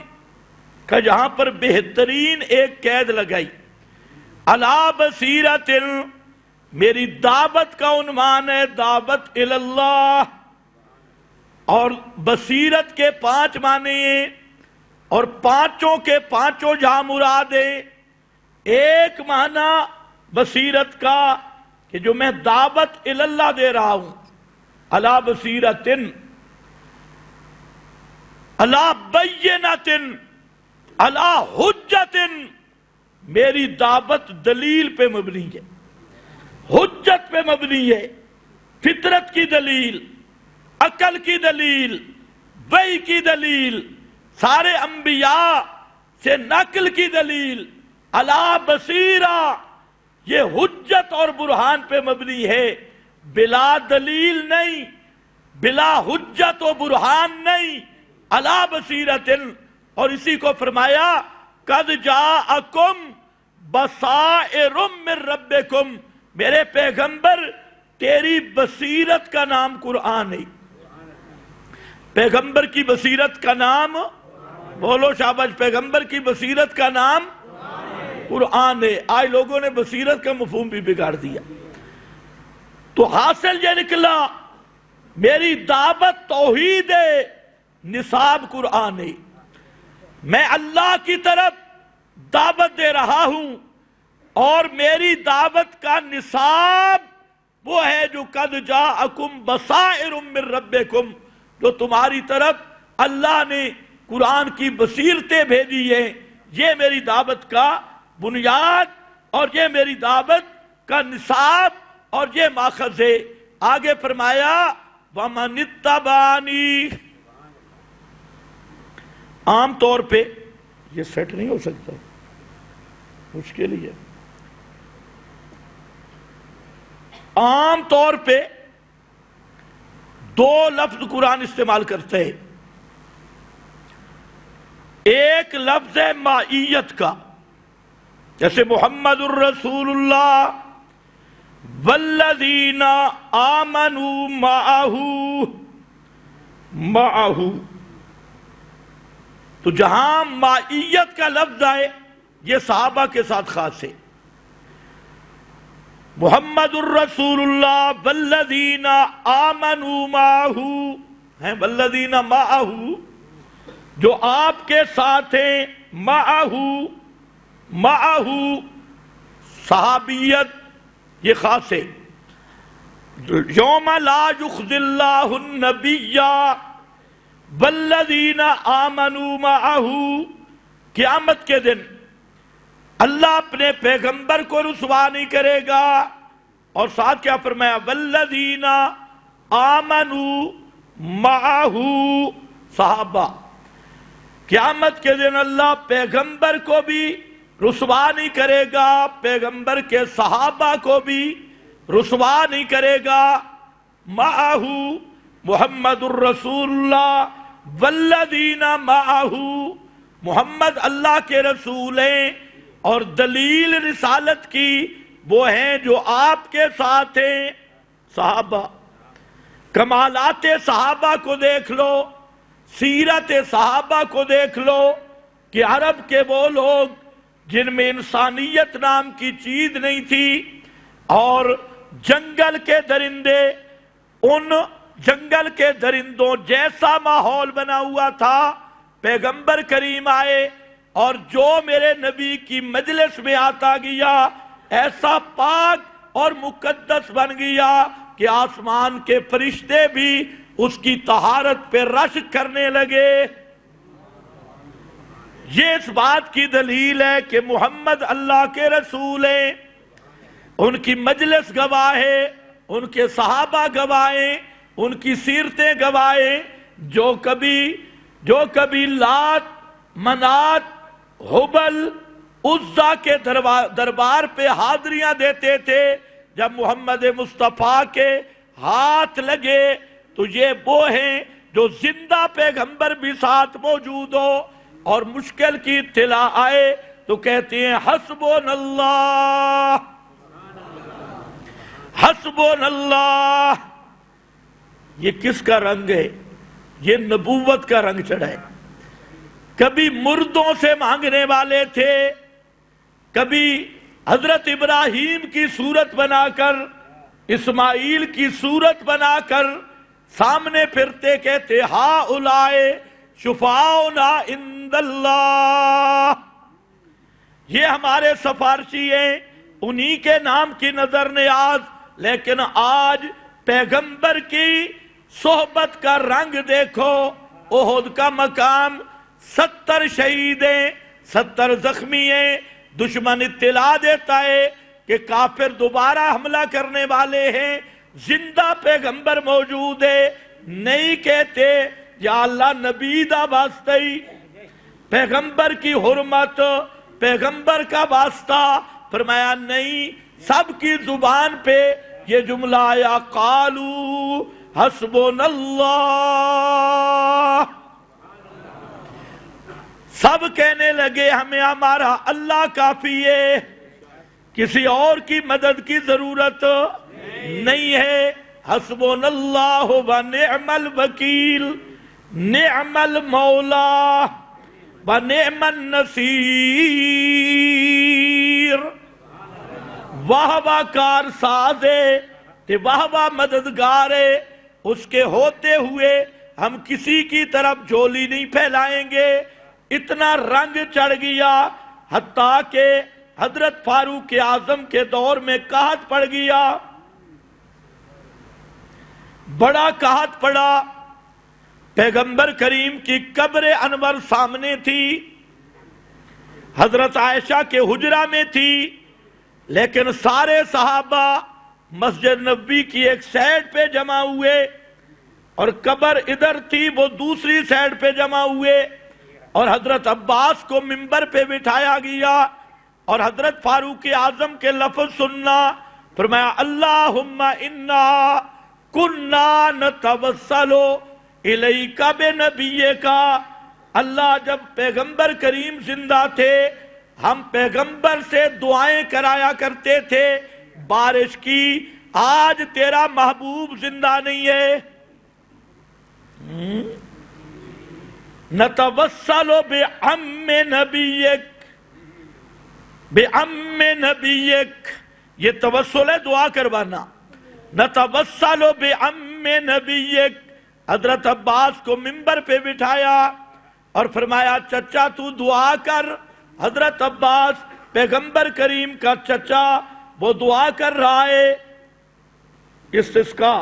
کا جہاں پر بہترین ایک قید لگائی۔ علا بصیرت میری دعوت کا عنوان ہے، دعوت اللہ، اور بصیرت کے 5 معنی ہیں، اور پانچوں کے پانچوں جہاں مراد ہیں۔ ایک معنی بصیرت کا کہ جو میں دعوت اللہ دے رہا ہوں، علا بصیرت، علا بینت، علا حجت، میری دعوت دلیل پہ مبنی ہے، حجت پہ مبنی ہے، فطرت کی دلیل، عقل کی دلیل، وحی کی دلیل، سارے انبیاء سے نقل کی دلیل، علا بصیرہ، یہ حجت اور برہان پہ مبنی ہے، بلا دلیل نہیں، بلا حجت و برہان نہیں، علا بصیرت۔ اور اسی کو فرمایا قد جاءکم بصائر من ربکم، میرے پیغمبر تیری بصیرت کا نام قرآن ہے۔ پیغمبر کی بصیرت کا نام، بولو شاباش، پیغمبر کی بصیرت کا نام قرآن ہے۔ آج لوگوں نے بصیرت کا مفہوم بھی بگاڑ دیا۔ تو حاصل یہ نکلا میری دعوت توحید ہے، نصاب قرآن ہے، میں اللہ کی طرف دعوت دے رہا ہوں، اور میری دعوت کا نصاب وہ ہے جو قد جاءکم بصائر من ربکم، جو تمہاری طرف اللہ نے قرآن کی بصیرتیں بھیجی ہیں، یہ میری دعوت کا بنیاد اور یہ میری دعوت کا نصاب اور یہ ماخذ ہے۔ آگے فرمایا وَمَنِ اتَّبَعَنِی، عام طور پہ یہ سیٹ نہیں ہو سکتا، مشکل ہی ہے، عام طور پہ 2 لفظ قرآن استعمال کرتے ہیں۔ ایک لفظ ہے معیت کا، جیسے محمد الرسول اللہ والذین آمنوا معہ، تو جہاں معیت کا لفظ آئے یہ صحابہ کے ساتھ خاص ہے۔ محمد الرسول اللہ والذین آمنوا معہ ہیں، والذین معہ جو آپ کے ساتھ ہیں، معہ صحابیت یہ خاص ہے۔ یوم لا یخزی اللہ النبی والذین آمنوا معہ، قیامت کے دن اللہ اپنے پیغمبر کو رسوا نہیں کرے گا، اور ساتھ کیا فرمایا والذین آمنوا معہ صحابہ، قیامت کے دن اللہ پیغمبر کو بھی رسوا نہیں کرے گا، پیغمبر کے صحابہ کو بھی رسوا نہیں کرے گا۔ معہ محمد الرسول اللہ والذین معہ، محمد اللہ کے رسول ہیں اور دلیل رسالت کی وہ ہیں جو آپ کے ساتھ ہیں۔ صحابہ، کمالات صحابہ کو دیکھ لو، سیرت صحابہ کو دیکھ لو کہ عرب کے وہ لوگ جن میں انسانیت نام کی چیز نہیں تھی، اور جنگل کے درندے ان جنگل کے درندوں جیسا ماحول بنا ہوا تھا، پیغمبر کریم آئے اور جو میرے نبی کی مجلس میں آتا گیا ایسا پاک اور مقدس بن گیا کہ آسمان کے فرشتے بھی اس کی طہارت پہ رشک کرنے لگے۔ یہ اس بات کی دلیل ہے کہ محمد اللہ کے رسول ہیں، ان کی مجلس گواہ ہے، ان کے صحابہ گواہیں، ان کی سیرتیں گواہیں، جو کبھی لات، منات، حبل، عزا کے دربار پہ حاضریاں دیتے تھے، جب محمد مصطفیٰ کے ہاتھ لگے تو یہ وہ ہیں جو زندہ پیغمبر بھی ساتھ موجود ہو، اور مشکل کی اطلاع آئے تو کہتے ہیں حسبنا اللہ حسبنا اللہ. یہ کس کا رنگ ہے؟ یہ نبوت کا رنگ چڑھا ہے. کبھی مردوں سے مانگنے والے تھے، کبھی حضرت ابراہیم کی صورت بنا کر، اسماعیل کی صورت بنا کر سامنے پھرتے، کہتے ہؤلاء شفاؤنا عند اللہ. یہ ہمارے سفارشی ہیں، انہی کے نام کی نظر نیاز. لیکن آج پیغمبر کی صحبت کا رنگ دیکھو. احد کا مقام، 70 شہیدیں، 70 زخمی ہیں. دشمن اطلاع دیتا ہے کہ کافر دوبارہ حملہ کرنے والے ہیں، زندہ پیغمبر موجود ہے. نہیں کہتے یا اللہ نبی دا واسطہ ہی، پیغمبر کی حرمت، پیغمبر کا واسطہ. فرمایا نہیں، سب کی زبان پہ یہ جملہ آیا قالوا حسبنا اللہ. سب کہنے لگے ہمیں ہمارا اللہ کافی ہے، کسی اور کی مدد کی ضرورت نہیں ہے. حسبنا اللہ و نعم الوکیل، نعم المولا و نعم النصیر. واہ واہ کار ساز ہے تے واہ واہ مددگار ہے. اس کے ہوتے ہوئے ہم کسی کی طرف جھولی نہیں پھیلائیں گے. اتنا رنگ چڑھ گیا حتیٰ کہ حضرت فاروق اعظم کے دور میں قحط پڑ گیا، بڑا قحط پڑا. پیغمبر کریم کی قبر انور سامنے تھی، حضرت عائشہ کے حجرہ میں تھی، لیکن سارے صحابہ مسجد نبوی کی ایک سائیڈ پہ جمع ہوئے اور قبر ادھر تھی، وہ دوسری سائیڈ پہ جمع ہوئے. اور حضرت عباس کو منبر پہ بٹھایا گیا اور حضرت فاروق اعظم کے لفظ سننا. فرمایا اللہم انا کننا نتوسل الیک بنبیک. اللہ جب پیغمبر کریم زندہ تھے ہم پیغمبر سے دعائیں کرایا کرتے تھے بارش کی. آج تیرا محبوب زندہ نہیں ہے، نتوسل بعم نبیک، بعم نبیک. یہ توسل ہے دعا کروانا. نتوسل بعم نبیک. حضرت عباس کو منبر پہ بٹھایا اور فرمایا چچا تو دعا کر. حضرت عباس پیغمبر کریم کا چچا، وہ دعا کر رہا ہے. استسقا.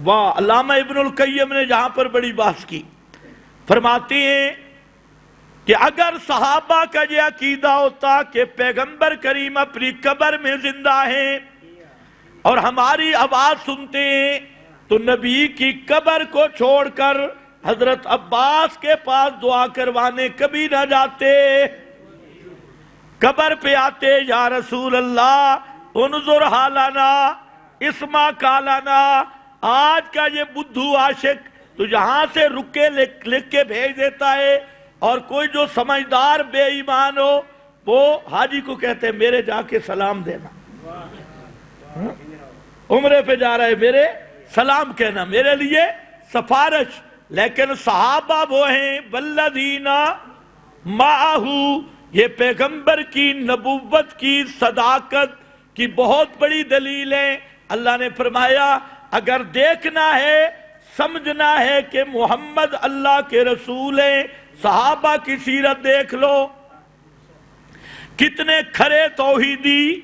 واہ، علامہ ابن القیم نے جہاں پر بڑی بحث کی، فرماتے ہیں کہ اگر صحابہ کا یہ عقیدہ ہوتا کہ پیغمبر کریم اپنی قبر میں زندہ ہیں اور ہماری آواز سنتے ہیں تو نبی کی قبر کو چھوڑ کر حضرت عباس کے پاس دعا کروانے کبھی نہ جاتے. قبر پہ آتے یا رسول اللہ انظر حالنا اسما کالنا. آج کا یہ بدھو عاشق تو یہاں سے رکے لکھ کے بھیج دیتا ہے، اور کوئی جو سمجھدار بے ایمان ہو وہ حاجی کو کہتے ہیں میرے جا کے سلام دینا، عمرے پہ جا رہا ہے میرے سلام کہنا، میرے لیے سفارش. لیکن صحابہ وہ ہیں والذین معہ. یہ پیغمبر کی نبوت کی صداقت کی بہت بڑی دلیل ہے. اللہ نے فرمایا اگر دیکھنا ہے، سمجھنا ہے کہ محمد اللہ کے رسول ہیں، صحابہ کی سیرت دیکھ لو. کتنے کھرے توحیدی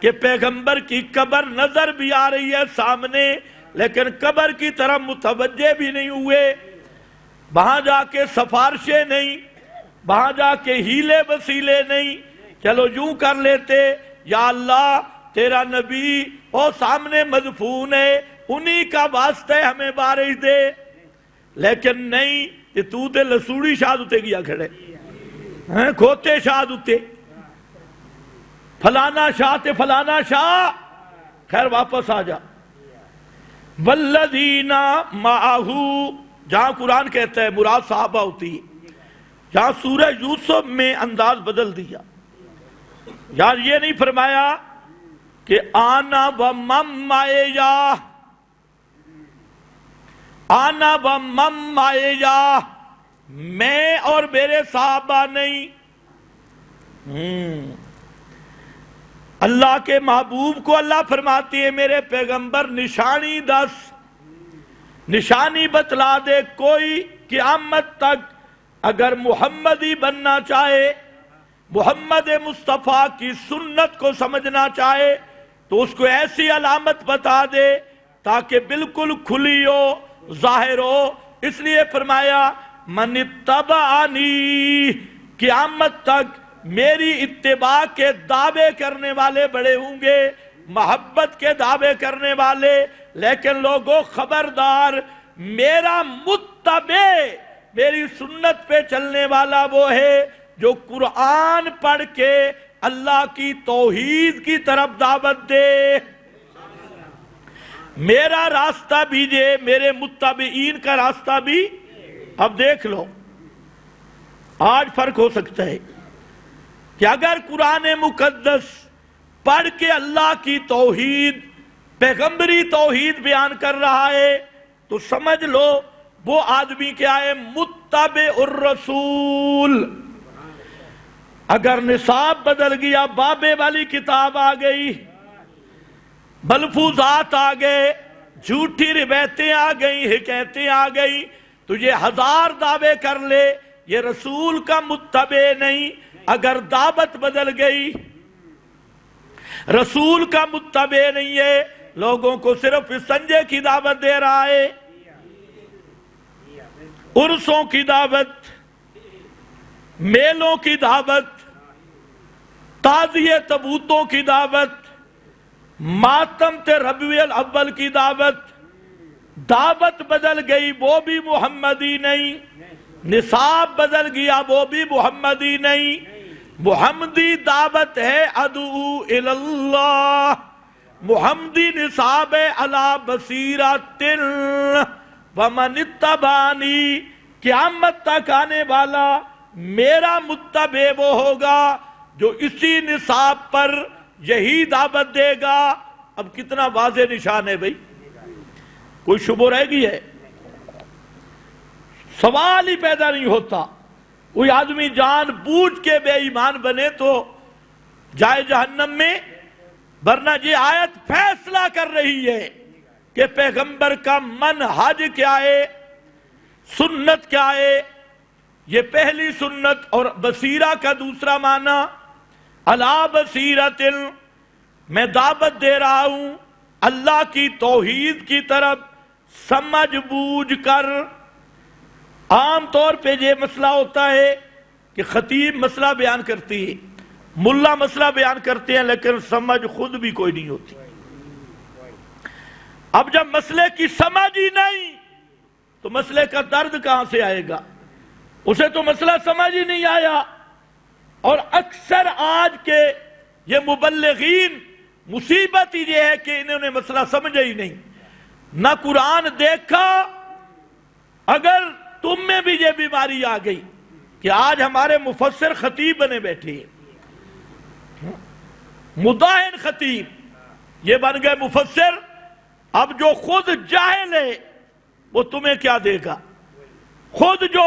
کہ پیغمبر کی قبر نظر بھی آ رہی ہے سامنے، لیکن قبر کی طرف متوجہ بھی نہیں ہوئے. وہاں جا کے سفارشیں نہیں، وہاں جا کے ہیلے وسیلے نہیں. چلو یوں کر لیتے، یا اللہ تیرا نبی وہ سامنے مدفون ہے، انہی کا واسطہ ہمیں بارش دے. لیکن نہیں کہ تو تے لسوڑی شاہ اتے گیا کھڑے، کھوتے شاہ اتے، فلانا شاہ تے فلانا شاہ. خیر واپس آ جا. والذین معہ، جہاں قرآن کہتا ہے مراد صحابہ ہوتی ہے. یہاں سورہ یوسف میں انداز بدل دیا. یار یہ نہیں فرمایا کہ آنا و من معیا، آنا و من معیا، میں اور میرے صحابہ نہیں. اللہ کے محبوب کو اللہ فرماتی ہے میرے پیغمبر نشانی دس، نشانی بتلا دے. کوئی قیامت تک اگر محمدی بننا چاہے، محمد مصطفیٰ کی سنت کو سمجھنا چاہے، تو اس کو ایسی علامت بتا دے تاکہ بالکل کھلی ہو، ظاہر ہو. اس لیے فرمایا من اتبعنی، قیامت تک میری اتباع کے دعوے کرنے والے بڑے ہوں گے، محبت کے دعوے کرنے والے. لیکن لوگوں خبردار، میرا متبع، میری سنت پہ چلنے والا وہ ہے جو قرآن پڑھ کے اللہ کی توحید کی طرف دعوت دے. میرا راستہ بھیجے، میرے متبعین کا راستہ بھی. اب دیکھ لو آج فرق ہو سکتا ہے کہ اگر قرآن مقدس پڑھ کے اللہ کی توحید، پیغمبری توحید بیان کر رہا ہے تو سمجھ لو وہ آدمی کیا ہے؟ متبع الرسول. اگر نصاب بدل گیا، بابے والی کتاب آ گئی، ملفوظات آ گئے، جھوٹی روایتیں آ گئی، حکایتیں آ گئی، تو یہ ہزار دعوے کر لے، یہ رسول کا متبع نہیں. اگر دعوت بدل گئی، رسول کا متبع نہیں ہے، لوگوں کو صرف سنجے کی دعوت دے رہا ہے، عرسوں کی دعوت، میلوں کی دعوت، تعزیے تبوتوں کی دعوت، ماتم ربیع الاول کی دعوت. دعوت بدل گئی، وہ بھی محمدی نہیں. نصاب بدل گیا، وہ بھی محمدی نہیں. محمدی دعوت ہے ادعو الاللہ، محمدی نصاب ہے علی بصیرۃ ومن اتبعنی. قیامت تک آنے والا میرا متبع وہ ہوگا جو اسی نصاب پر یہی دعوت دے گا. اب کتنا واضح نشان ہے بھئی، کوئی شبہ رہ گئی ہے؟ سوال ہی پیدا نہیں ہوتا. کوئی آدمی جان بوجھ کے بے ایمان بنے تو جائے جہنم میں، ورنہ یہ آیت فیصلہ کر رہی ہے کہ پیغمبر کا منہج کیا ہے، سنت کیا ہے. یہ پہلی سنت. اور بصیرہ کا دوسرا معنی علی بصیرۃ، میں دعوت دے رہا ہوں اللہ کی توحید کی طرف سمجھ بوجھ کر. عام طور پہ یہ مسئلہ ہوتا ہے کہ خطیب مسئلہ بیان کرتی ہے، ملا مسئلہ بیان کرتے ہیں، لیکن سمجھ خود بھی کوئی نہیں ہوتی. اب جب مسئلے کی سمجھ ہی نہیں تو مسئلے کا درد کہاں سے آئے گا؟ اسے تو مسئلہ سمجھ ہی نہیں آیا. اور اکثر آج کے یہ مبلغین مصیبت ہی یہ ہے کہ انہوں نے مسئلہ سمجھا ہی نہیں، نہ قرآن دیکھا. اگر تم میں بھی یہ بیماری آ گئی کہ آج ہمارے مفسر خطیب بنے بیٹھے ہیں، مداہن خطیب یہ بن گئے مفسر. اب جو خود جاہل ہے وہ تمہیں کیا دے گا؟ خود جو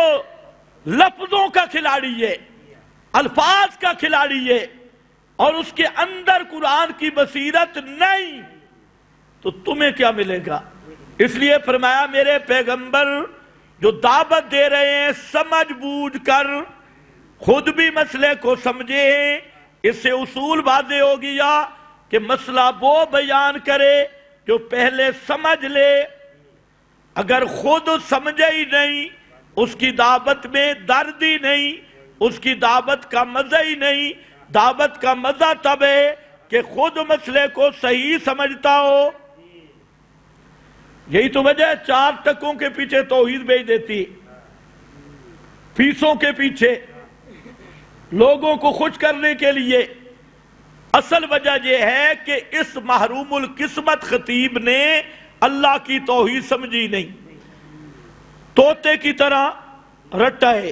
لفظوں کا کھلاڑی ہے، الفاظ کا کھلاڑی ہے، اور اس کے اندر قرآن کی بصیرت نہیں، تو تمہیں کیا ملے گا؟ اس لیے فرمایا میرے پیغمبر جو دعوت دے رہے ہیں سمجھ بوجھ کر، خود بھی مسئلے کو سمجھے ہیں. اس سے اصول واضح ہو گیا کہ مسئلہ وہ بیان کرے جو پہلے سمجھ لے. اگر خود سمجھے ہی نہیں، اس کی دعوت میں درد ہی نہیں، اس کی دعوت کا مزہ ہی نہیں. دعوت کا مزہ تب ہے کہ خود مسئلے کو صحیح سمجھتا ہو. یہی تو وجہ ہے 4 ٹکوں کے پیچھے توحید بھیج دیتی، فیسوں کے پیچھے، لوگوں کو خوش کرنے کے لیے. اصل وجہ یہ ہے کہ اس محروم القسمت خطیب نے اللہ کی توحید سمجھی نہیں، طوطے کی طرح رٹا ہے.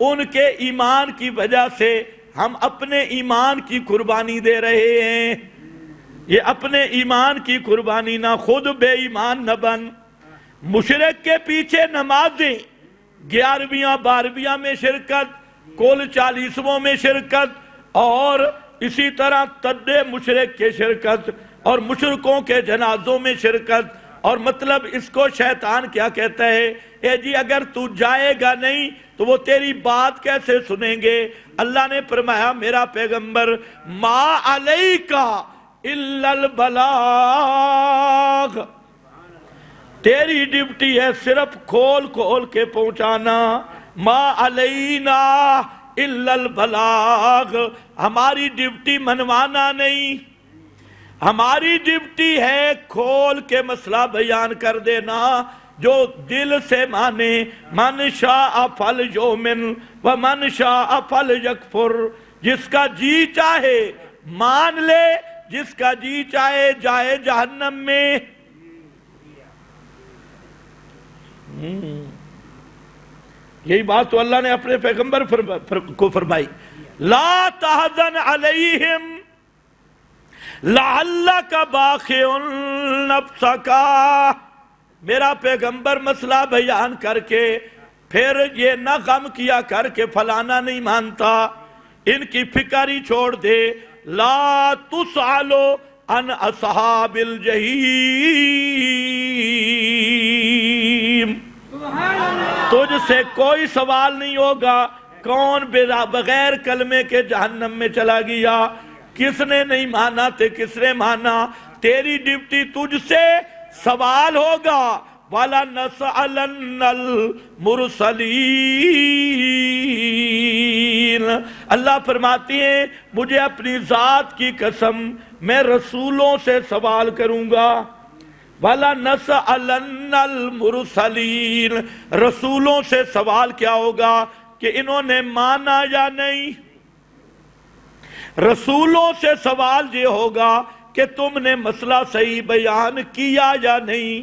ان کے ایمان کی وجہ سے ہم اپنے ایمان کی قربانی دے رہے ہیں. یہ اپنے ایمان کی قربانی نہ، خود بے ایمان نہ بن. مشرک کے پیچھے نمازیں 11ویں 12ویں میں شرکت، کل 40ویں میں شرکت، اور اسی طرح تدے مشرک کے شرکت اور مشرکوں کے جنازوں میں شرکت. اور مطلب اس کو شیطان کیا کہتا ہے؟ اے جی اگر تو جائے گا نہیں تو وہ تیری بات کیسے سنیں گے؟ اللہ نے فرمایا میرا پیغمبر ما علیکا الا البلاغ، تیری ڈیوٹی ہے صرف کھول کھول کے پہنچانا. ما علینا الا البلاغ، ہماری ڈیوٹی منوانا نہیں، ہماری ڈیوٹی ہے کھول کے مسئلہ بیان کر دینا. جو دل سے مانے، من شاء فلیؤمن ومن شاء فلیکفر، جس کا جی چاہے مان لے، جس کا جی چاہے جائے جہنم میں. یہی بات تو اللہ نے اپنے پیغمبر کو فرمائی. لا تحزن علیہم لعلک باخع نفسک. میرا پیغمبر مسئلہ بیان کر کے پھر یہ نہ غم کیا کر کے فلانا نہیں مانتا، ان کی فکر ہی چھوڑ دے. لا تسألو عن اصحاب الجحیم، تجھ سے کوئی سوال نہیں ہوگا کون بغیر کلمے کے جہنم میں چلا گیا، کس نے نہیں مانا تھے کس نے مانا. تیری ڈیوٹی تجھ سے سوال ہوگا. وَلَنَسْأَلَنَّ الْمُرْسَلِينَ. اللہ فرماتی ہیں مجھے اپنی ذات کی قسم میں رسولوں سے سوال کروں گا. وَلَنَسْأَلَنَّ الْمُرْسَلِينَ، رسولوں سے سوال کیا ہوگا کہ انہوں نے مانا یا نہیں. رسولوں سے سوال یہ ہوگا کہ تم نے مسئلہ صحیح بیان کیا یا نہیں،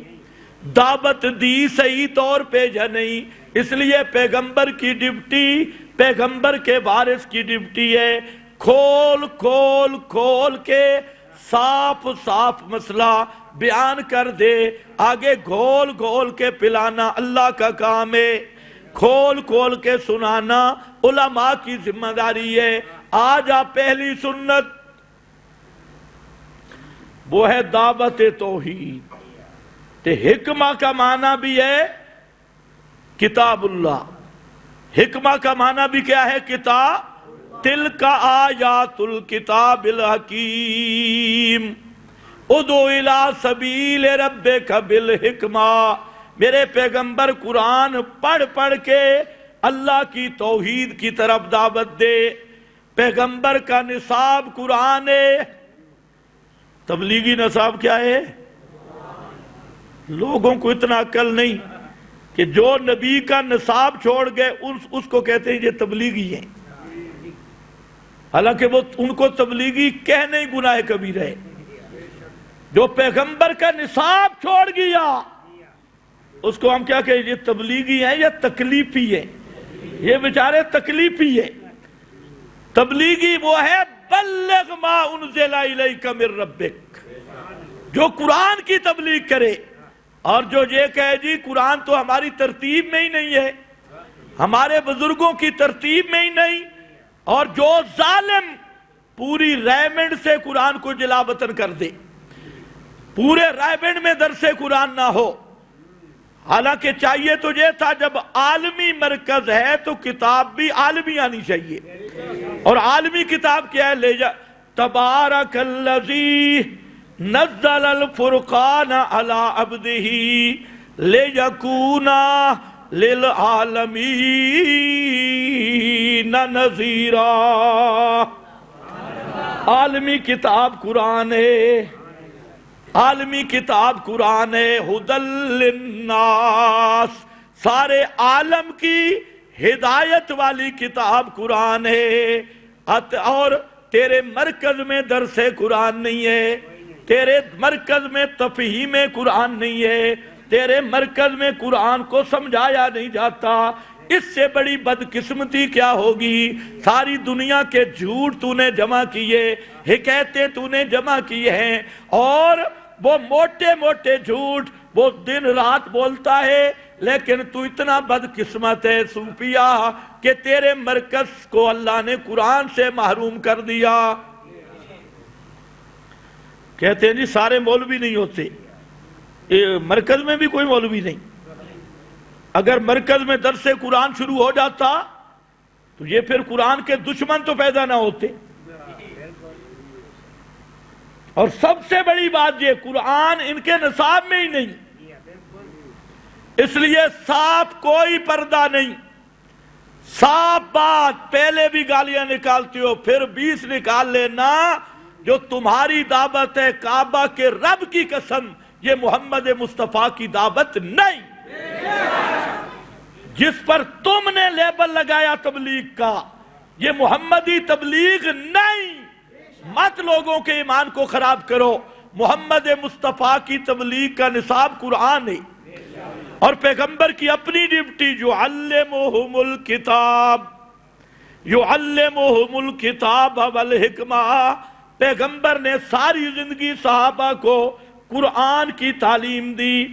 دعوت دی صحیح طور پہ یا نہیں. اس لیے پیغمبر کی ڈیوٹی، پیغمبر کے وارث کی ڈیوٹی ہے کھول کھول کھول کے صاف صاف مسئلہ بیان کر دے. آگے گھول گھول کے پلانا اللہ کا کام ہے، کھول کھول کے سنانا علماء کی ذمہ داری ہے. آج آپ پہلی سنت وہ ہے دعوت توحید. تے حکمہ کا معنی بھی ہے کتاب اللہ. حکمہ کا معنی بھی کیا ہے؟ کتاب. تلک آیات الکتاب الحکیم ادعو الی سبیل ربک بالحکمہ. میرے پیغمبر قرآن پڑھ پڑھ کے اللہ کی توحید کی طرف دعوت دے. پیغمبر کا نصاب قرآن ہے. تبلیغی نصاب کیا ہے؟ لوگوں کو اتنا عقل نہیں کہ جو نبی کا نصاب چھوڑ گئے اس کو کہتے ہیں یہ تبلیغی ہیں، حالانکہ وہ ان کو تبلیغی کہنے ہی گناہ کبیرہ ہے. جو پیغمبر کا نصاب چھوڑ گیا اس کو ہم کیا کہیں؟ یہ تبلیغی ہیں یا تکلیفی ہے؟ یہ بیچارے تکلیفی ہے. تبلیغی وہ ہے بلغ ما انزل الیک من ربک، جو قرآن کی تبلیغ کرے. اور جو یہ کہے جی قرآن تو ہماری ترتیب میں ہی نہیں ہے، ہمارے بزرگوں کی ترتیب میں ہی نہیں. اور جو ظالم پوری ریمنڈ سے قرآن کو جلا وطن کر دے، پورے ریمنڈ میں درس قرآن نہ ہو. حالانکہ چاہیے تو یہ تھا جب عالمی مرکز ہے تو کتاب بھی عالمی آنی چاہیے. اور عالمی کتاب کیا ہے؟ لے جا تبارک الذی نزل الفرقان علی عبدہ لیکون للعالمین نذیرا. عالمی کتاب قرآن ہے، عالمی کتاب قرآن ہے. ہدی للناس، سارے عالم کی ہدایت والی کتاب قرآن ہے. اور تیرے مرکز میں درس قرآن نہیں ہے، تیرے مرکز میں تفہیم قرآن نہیں ہے، تیرے مرکز میں قرآن کو سمجھایا نہیں جاتا، اس سے بڑی بدقسمتی کیا ہوگی؟ ساری دنیا کے جھوٹ تو نے جمع کیے، حکایتیں تو نے جمع کی ہیں، اور وہ موٹے موٹے جھوٹ وہ دن رات بولتا ہے، لیکن تو اتنا بدقسمت ہے صوفیہ کہ تیرے مرکز کو اللہ نے قرآن سے محروم کر دیا۔ کہتے ہیں جی سارے مولوی نہیں ہوتے، مرکز میں بھی کوئی مولوی نہیں۔ اگر مرکز میں درس قرآن شروع ہو جاتا تو یہ پھر قرآن کے دشمن تو پیدا نہ ہوتے۔ اور سب سے بڑی بات یہ، قرآن ان کے نصاب میں ہی نہیں، اس لیے صاف کوئی پردہ نہیں، صاف بات۔ پہلے بھی گالیاں نکالتے ہو، پھر 20 نکال لینا۔ جو تمہاری دعوت ہے کعبہ کے رب کی قسم، یہ محمد مصطفیٰ کی دعوت نہیں۔ جس پر تم نے لیبل لگایا تبلیغ کا، یہ محمدی تبلیغ نہیں۔ مت لوگوں کے ایمان کو خراب کرو۔ محمد مصطفیٰ کی تبلیغ کا نصاب قرآن ہے، اور پیغمبر کی اپنی ڈیوٹی یعلمہم الکتاب، یعلمہم الکتاب والحکمہ۔ پیغمبر نے ساری زندگی صحابہ کو قرآن کی تعلیم دی،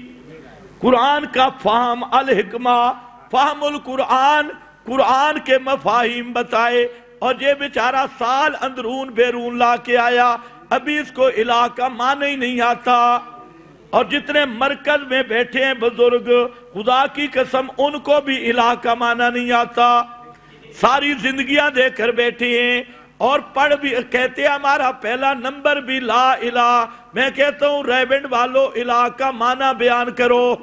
قرآن کا فہم، الحکمہ فہم القرآن، قرآن کے مفاہیم بتائے، اور یہ بیچارہ سال اندرون بیرون لا کے آیا، ابھی اس کو الہ کا معنی ہی نہیں آتا۔ اور جتنے مرکز میں بیٹھے ہیں بزرگ، خدا کی قسم ان کو بھی الہ کا معنی نہیں آتا، ساری زندگیاں دے کر بیٹھے ہیں، اور پڑھ بھی کہتے ہیں ہمارا پہلا نمبر بھی لا الہ۔ میں کہتا ہوں ریونڈ والو الہ کا معنی بیان کرو،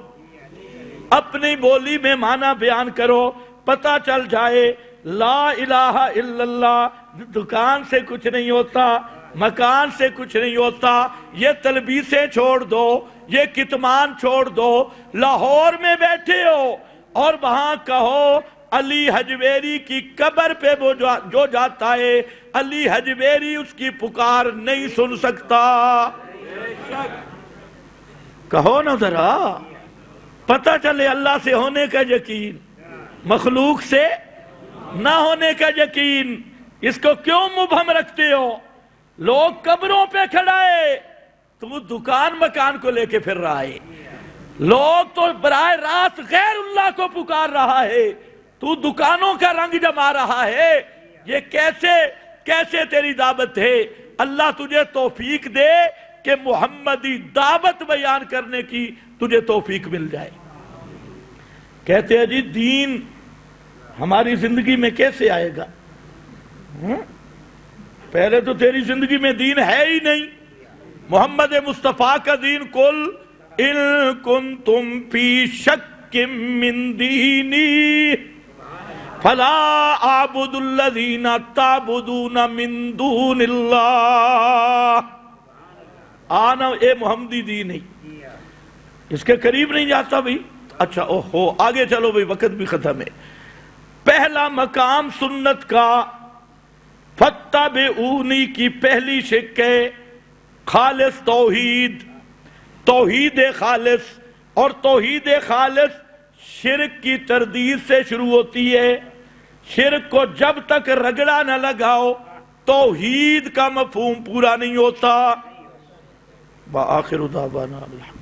اپنی بولی میں معنی بیان کرو، پتہ چل جائے لا الہ الا اللہ۔ دکان سے کچھ نہیں ہوتا، مکان سے کچھ نہیں ہوتا، یہ تلبیسیں چھوڑ دو، یہ کتمان چھوڑ دو۔ لاہور میں بیٹھے ہو اور وہاں کہو علی حجویری کی قبر پہ وہ جو جاتا ہے، علی حجویری اس کی پکار نہیں سن سکتا۔ کہو نا ذرا، پتہ چلے اللہ سے ہونے کا یقین، مخلوق سے نہ ہونے کا یقین۔ اس کو کیوں مبہم رکھتے ہو؟ لوگ قبروں پہ کھڑا ہے، تو دکان مکان کو لے کے پھر رہا ہے۔ لوگ تو براہ راست غیر اللہ کو پکار رہا ہے، تو دکانوں کا رنگ جما رہا ہے۔ یہ کیسے تیری دعوت ہے؟ اللہ تجھے توفیق دے کہ محمدی دعوت بیان کرنے کی تجھے توفیق مل جائے۔ کہتے ہیں جی دین ہماری زندگی میں کیسے آئے گا؟ پہلے تو تیری زندگی میں دین ہے ہی نہیں۔ محمد مصطفیٰ کا دین قل ان کنتم فی شک من دینی فلا اعبد الذین تعبدون من دون اللہ۔ آنا اے محمدی دین نہیں، اس کے قریب نہیں جاتا بھئی۔ اچھا اوہو آگے چلو بھئی، وقت بھی ختم ہے۔ پہلا مقام سنت کا فاتبعونی کی پہلی شک ہے خالص توحید، توحید خالص۔ اور توحید خالص شرک کی تردید سے شروع ہوتی ہے۔ شرک کو جب تک رگڑا نہ لگاؤ توحید کا مفہوم پورا نہیں ہوتا۔ وآخر دعوانا الحمد